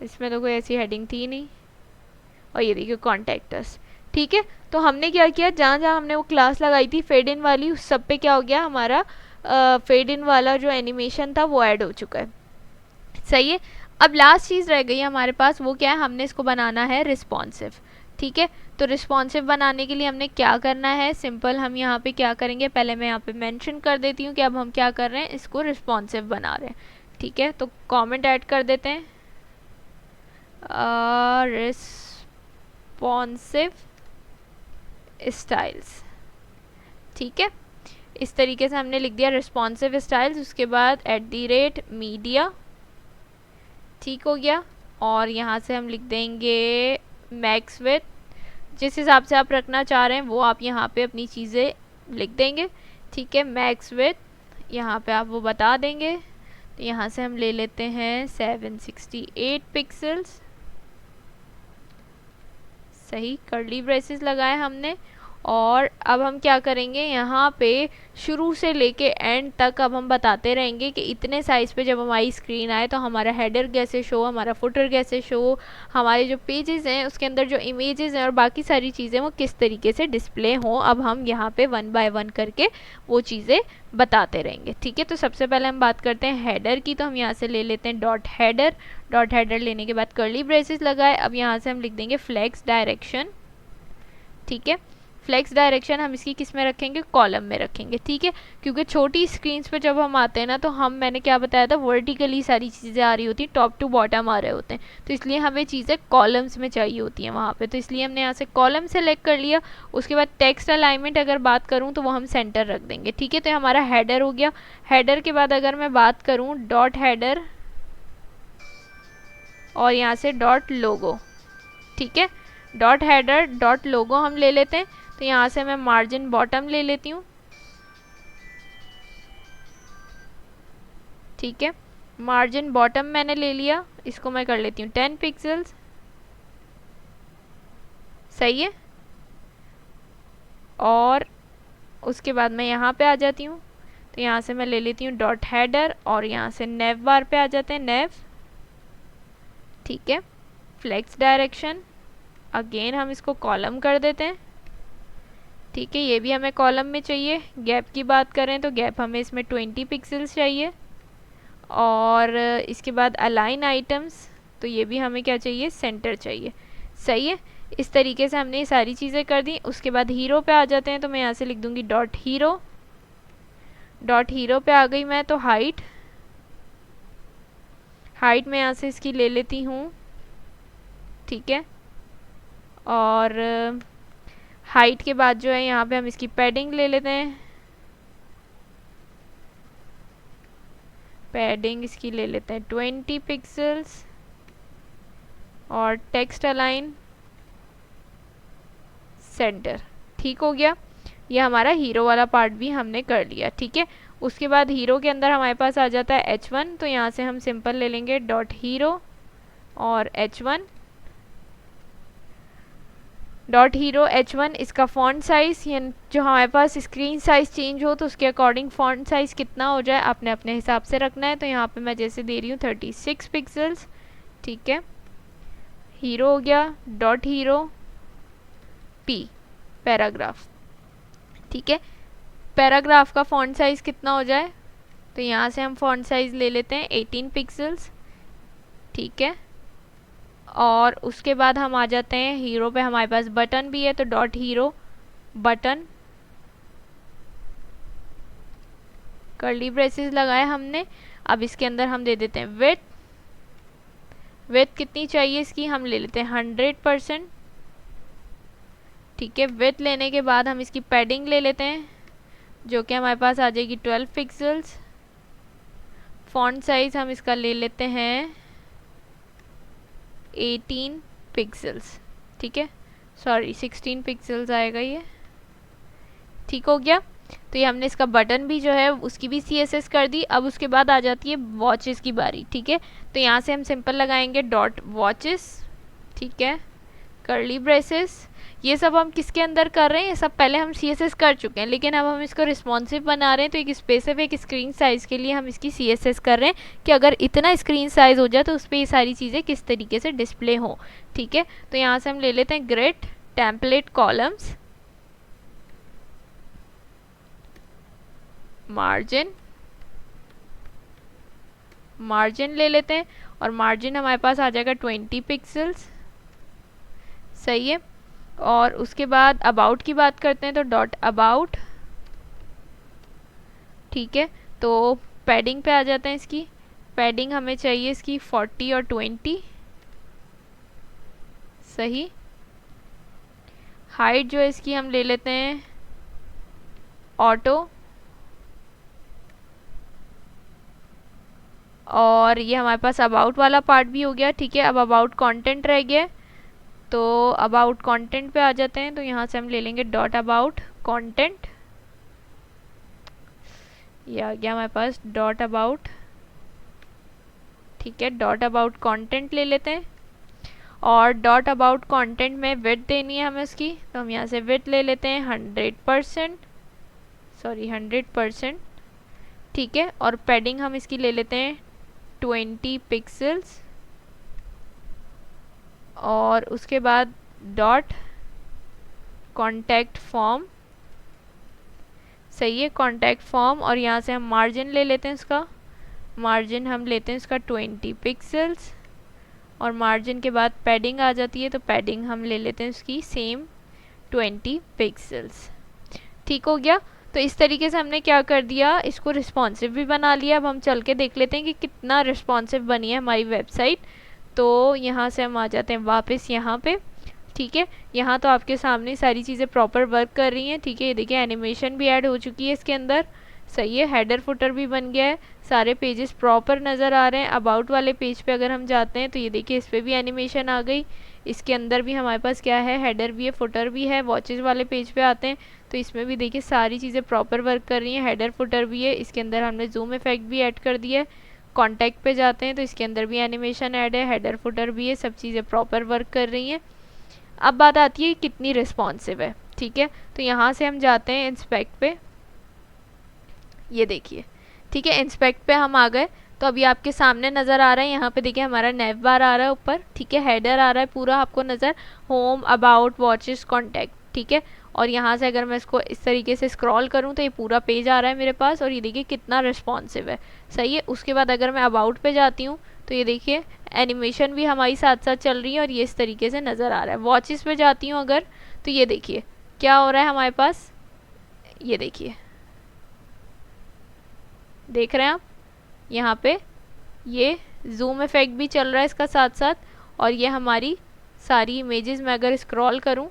इसमें तो कोई ऐसी हेडिंग थी नहीं। और ये देखिए कॉन्टैक्ट अस। ठीक है, तो हमने क्या किया, जहाँ जहाँ हमने वो क्लास लगाई थी फेड इन वाली, उस सब पे क्या हो गया, हमारा फेड इन वाला जो एनिमेशन था वो ऐड हो चुका है। सही है। अब लास्ट चीज़ रह गई हमारे पास, वो क्या है, हमने इसको बनाना है रिस्पॉन्सिव। ठीक है, तो रिस्पॉन्सिव बनाने के लिए हमने क्या करना है, सिंपल हम यहाँ पे क्या करेंगे, पहले मैं यहाँ पे मेंशन कर देती हूँ कि अब हम क्या कर रहे हैं, इसको रिस्पॉन्सिव बना रहे हैं। ठीक है, तो कमेंट ऐड कर देते हैं रिस्पॉन्सिव स्टाइल्स। ठीक है, इस तरीके से हमने लिख दिया रिस्पॉन्सिव स्टाइल्स। उसके बाद @media। ठीक हो गया, और यहाँ से हम लिख देंगे मैक्स विथ, जिस हिसाब से आप रखना चाह रहे हैं वो आप यहाँ पे अपनी चीज़ें लिख देंगे। ठीक है, मैक्स विथ यहाँ पे आप वो बता देंगे। तो यहाँ से हम ले लेते हैं 768 पिक्सल्स। सही, कर्ली ब्रेसेस लगाए हमने। और अब हम क्या करेंगे, यहाँ पे शुरू से लेके एंड तक अब हम बताते रहेंगे कि इतने साइज़ पे जब हमारी स्क्रीन आए तो हमारा हेडर कैसे शो, हमारा फुटर कैसे शो, हमारे जो पेजेस हैं उसके अंदर जो इमेजेस हैं और बाकी सारी चीज़ें वो किस तरीके से डिस्प्ले हों। अब हम यहाँ पे 1 बाय 1 करके वो चीज़ें बताते रहेंगे। ठीक है, तो सबसे पहले हम बात करते हैं हेडर की। तो हम यहाँ से ले लेते हैं डॉट हेडर। डॉट हेडर लेने के बाद कर्ली ब्रेसेस लगाए। अब यहाँ से हम लिख देंगे फ्लेक्स डायरेक्शन। ठीक है, फ्लेक्स डायरेक्शन हम इसकी किस में रखेंगे, कॉलम में रखेंगे। ठीक है, क्योंकि छोटी स्क्रीन्स पे जब हम आते हैं ना, तो मैंने क्या बताया था, वर्टिकली सारी चीज़ें आ रही होती हैं, टॉप टू बॉटम आ रहे होते हैं, तो इसलिए हमें चीज़ें कॉलम्स में चाहिए होती हैं वहाँ पे। तो इसलिए हमने यहाँ से कॉलम सेलेक्ट कर लिया। उसके बाद टेक्स्ट अलाइनमेंट अगर बात करूँ तो वो हम सेंटर रख देंगे। ठीक है, तो हमारा हेडर हो गया। हेडर के बाद अगर मैं बात करूँ डॉट हेडर और यहाँ से डॉट लोगो। ठीक है, डॉट हेडर डॉट लोगो हम ले लेते हैं। तो यहाँ से मैं मार्जिन बॉटम ले लेती हूँ। ठीक है, मार्जिन बॉटम मैंने ले लिया, इसको मैं कर लेती हूँ 10 पिक्सल्स। सही है, और उसके बाद मैं यहाँ पे आ जाती हूँ। तो यहाँ से मैं ले लेती हूँ डॉट हेडर और यहाँ से नेव बार पे आ जाते हैं, नेव। ठीक है, फ्लेक्स डायरेक्शन, अगेन हम इसको कॉलम कर देते हैं। ठीक है, ये भी हमें कॉलम में चाहिए। गैप की बात करें तो गैप हमें इसमें 20 पिक्सल्स चाहिए। और इसके बाद अलाइन आइटम्स, तो ये भी हमें क्या चाहिए, सेंटर चाहिए। सही है, इस तरीके से हमने ये सारी चीज़ें कर दी। उसके बाद हीरो पे आ जाते हैं। तो मैं यहाँ से लिख दूँगी डॉट हीरो। डॉट हीरो पे आ गई मैं, तो हाइट, हाइट मैं यहाँ से इसकी ले लेती हूँ। ठीक है, और हाइट के बाद जो है यहाँ पे हम इसकी पैडिंग ले लेते हैं। पैडिंग इसकी ले लेते हैं 20 पिक्सल्स और टेक्स्ट अलाइन सेंटर। ठीक हो गया, ये हमारा हीरो वाला पार्ट भी हमने कर लिया। ठीक है, उसके बाद हीरो के अंदर हमारे पास आ जाता है h1, तो यहाँ से हम सिंपल ले लेंगे डॉट हीरो और h1 डॉट हीरो h1। इसका फॉन्ट साइज जो हमारे पास स्क्रीन साइज चेंज हो तो उसके अकॉर्डिंग फॉन्ट साइज कितना हो जाए आपने अपने हिसाब से रखना है। तो यहाँ पे मैं जैसे दे रही हूँ 36 पिक्सल्स। ठीक है, हीरो हो गया डॉट हीरो p पैराग्राफ। ठीक है, पैराग्राफ का फॉन्ट साइज कितना हो जाए तो यहाँ से हम फॉन्ट साइज ले लेते हैं 18 पिक्सल्स। ठीक है, और उसके बाद हम आ जाते हैं हीरो पे। हमारे पास बटन भी है तो dot hero button, curly braces लगाए हमने। अब इसके अंदर हम दे देते हैं विड्थ कितनी चाहिए इसकी, हम ले लेते हैं 100%। ठीक है, विड्थ लेने के बाद हम इसकी पैडिंग ले लेते हैं जो कि हमारे पास आ जाएगी 12 पिक्सल्स। फॉन्ट साइज हम इसका ले लेते हैं 18 पिक्सल्स। ठीक है, सॉरी 16 पिक्सल्स आएगा ये। ठीक हो गया, तो ये हमने इसका बटन भी जो है उसकी भी CSS कर दी। अब उसके बाद आ जाती है वॉचेस की बारी। ठीक है, तो यहाँ से हम सिंपल लगाएंगे डॉट वॉचेस। ठीक है, कर्ली ब्रेसेस। ये सब हम किसके अंदर कर रहे हैं, ये सब पहले हम CSS कर चुके हैं, लेकिन अब हम इसको रिस्पॉन्सिव बना रहे हैं। तो एक स्पेसिफिक स्क्रीन साइज के लिए हम इसकी CSS कर रहे हैं कि अगर इतना स्क्रीन साइज हो जाए तो उस पर ये सारी चीज़ें किस तरीके से डिस्प्ले हों। ठीक है, तो यहाँ से हम ले लेते हैं ग्रिड टेम्पलेट कॉलम्स, मार्जिन ले लेते हैं और मार्जिन हमारे पास आ जाएगा 20 पिक्सल्स। सही है, और उसके बाद अबाउट की बात करते हैं तो डॉट अबाउट। ठीक है, तो पैडिंग पे आ जाते हैं। इसकी पैडिंग हमें चाहिए इसकी 40 और 20। सही, हाइट जो है इसकी हम ले लेते हैं ऑटो, और ये हमारे पास अबाउट वाला पार्ट भी हो गया। ठीक है, अब अबाउट कंटेंट रह गया, तो अबाउट कंटेंट पे आ जाते हैं। तो यहाँ से हम ले लेंगे डॉट अबाउट कंटेंट, ये आ गया हमारे पास डॉट अबाउट। ठीक है, डॉट अबाउट कंटेंट ले लेते हैं और डॉट अबाउट कंटेंट में विड्थ देनी है हमें उसकी, तो हम यहाँ से विड्थ ले लेते हैं 100%। ठीक है, और पैडिंग हम इसकी ले लेते हैं 20 पिक्सल्स, और उसके बाद डॉट कॉन्टैक्ट फॉर्म। सही है, कॉन्टैक्ट फॉर्म, और यहाँ से हम मार्जिन ले लेते हैं इसका, मार्जिन हम लेते हैं इसका 20 पिक्सल्स, और मार्जिन के बाद पैडिंग आ जाती है तो पैडिंग हम ले लेते हैं उसकी सेम 20 पिक्सल्स। ठीक हो गया, तो इस तरीके से हमने क्या कर दिया, इसको रिस्पॉन्सिव भी बना लिया। अब हम चल के देख लेते हैं कि कितना रिस्पॉन्सिव बनी है हमारी वेबसाइट। तो यहाँ से हम आ जाते हैं वापस यहाँ पे। ठीक है, यहाँ तो आपके सामने सारी चीज़ें प्रॉपर वर्क कर रही हैं। ठीक है, ये देखिए एनिमेशन भी ऐड हो चुकी है इसके अंदर। सही है, हेडर फुटर भी बन गया है, सारे पेजेस प्रॉपर नज़र आ रहे हैं। अबाउट वाले पेज पे अगर हम जाते हैं तो ये देखिए इस पर भी एनिमेशन आ गई। इसके अंदर भी हमारे पास क्या है, हेडर भी है, फुटर भी है। वॉचेस वाले पेज पे आते हैं तो इसमें भी देखिए सारी चीज़ें प्रॉपर वर्क कर रही हैं, हेडर फुटर भी है। इसके अंदर हमने जूम इफेक्ट भी ऐड कर दिया है। कॉन्टैक्ट पे जाते हैं तो इसके अंदर भी एनिमेशन ऐड है, हेडर फुटर भी है, सब चीज़ें प्रॉपर वर्क कर रही हैं। अब बात आती है कितनी रिस्पॉन्सिव है। ठीक है, तो यहाँ से हम जाते हैं इंस्पेक्ट पे, ये देखिए। ठीक है, इंस्पेक्ट पे हम आ गए तो अभी आपके सामने नज़र आ रहा है, यहाँ पे देखिए हमारा नेव बार आ रहा है ऊपर। ठीक है, हेडर आ रहा है पूरा आपको नज़र, होम, अबाउट, वॉचेस, कॉन्टैक्ट। ठीक है, और यहाँ से अगर मैं इसको इस तरीके से स्क्रॉल करूँ तो ये पूरा पेज आ रहा है मेरे पास, और ये देखिए कितना रिस्पॉन्सिव है। सही है, उसके बाद अगर मैं अबाउट पे जाती हूँ तो ये देखिए एनिमेशन भी हमारी साथ साथ चल रही है और ये इस तरीके से नज़र आ रहा है। वॉचेस पे जाती हूँ अगर, तो ये देखिए क्या हो रहा है हमारे पास, ये देखिए, देख रहे हैं आप, यहाँ पे ये जूम इफेक्ट भी चल रहा है इसका साथ साथ, और ये हमारी सारी इमेजेस में अगर स्क्रॉल करूँ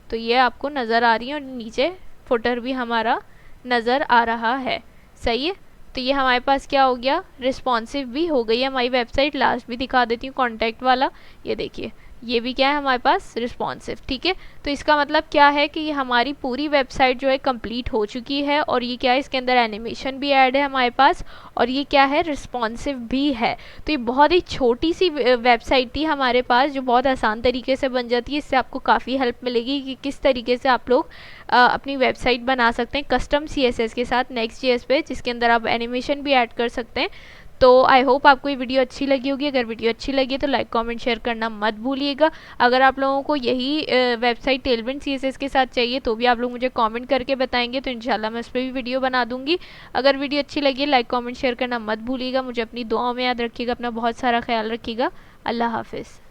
तो ये आपको नज़र आ रही है, और नीचे फुटर भी हमारा नज़र आ रहा है। सही है, तो ये हमारे पास क्या हो गया, रिस्पॉन्सिव भी हो गई है हमारी वेबसाइट। लास्ट भी दिखा देती हूँ कॉन्टैक्ट वाला, ये देखिए ये भी क्या है हमारे पास, रिस्पॉन्सिव। ठीक है, तो इसका मतलब क्या है कि ये हमारी पूरी वेबसाइट जो है कंप्लीट हो चुकी है। और ये क्या है, इसके अंदर एनिमेशन भी ऐड है हमारे पास, और ये क्या है, रिस्पॉन्सिव भी है। तो ये बहुत ही छोटी सी वेबसाइट थी हमारे पास, जो बहुत आसान तरीके से बन जाती है। इससे आपको काफ़ी हेल्प मिलेगी कि किस तरीके से आप लोग अपनी वेबसाइट बना सकते हैं कस्टम CSS के साथ Next.js पे, जिसके अंदर आप एनिमेशन भी ऐड कर सकते हैं। तो आई होप आपको ये वीडियो अच्छी लगी होगी। अगर वीडियो अच्छी लगी तो लाइक कमेंट शेयर करना मत भूलिएगा। अगर आप लोगों को यही वेबसाइट टेलविंड CSS के साथ चाहिए तो भी आप लोग मुझे कमेंट करके बताएंगे, तो इंशाल्लाह मैं उस पर भी वीडियो बना दूंगी। अगर वीडियो अच्छी लगी लाइक कमेंट शेयर करना मत भूलिएगा। मुझे अपनी दुआओं में याद रखिएगा, अपना बहुत सारा ख्याल रखिएगा। अल्लाह हाफिज़।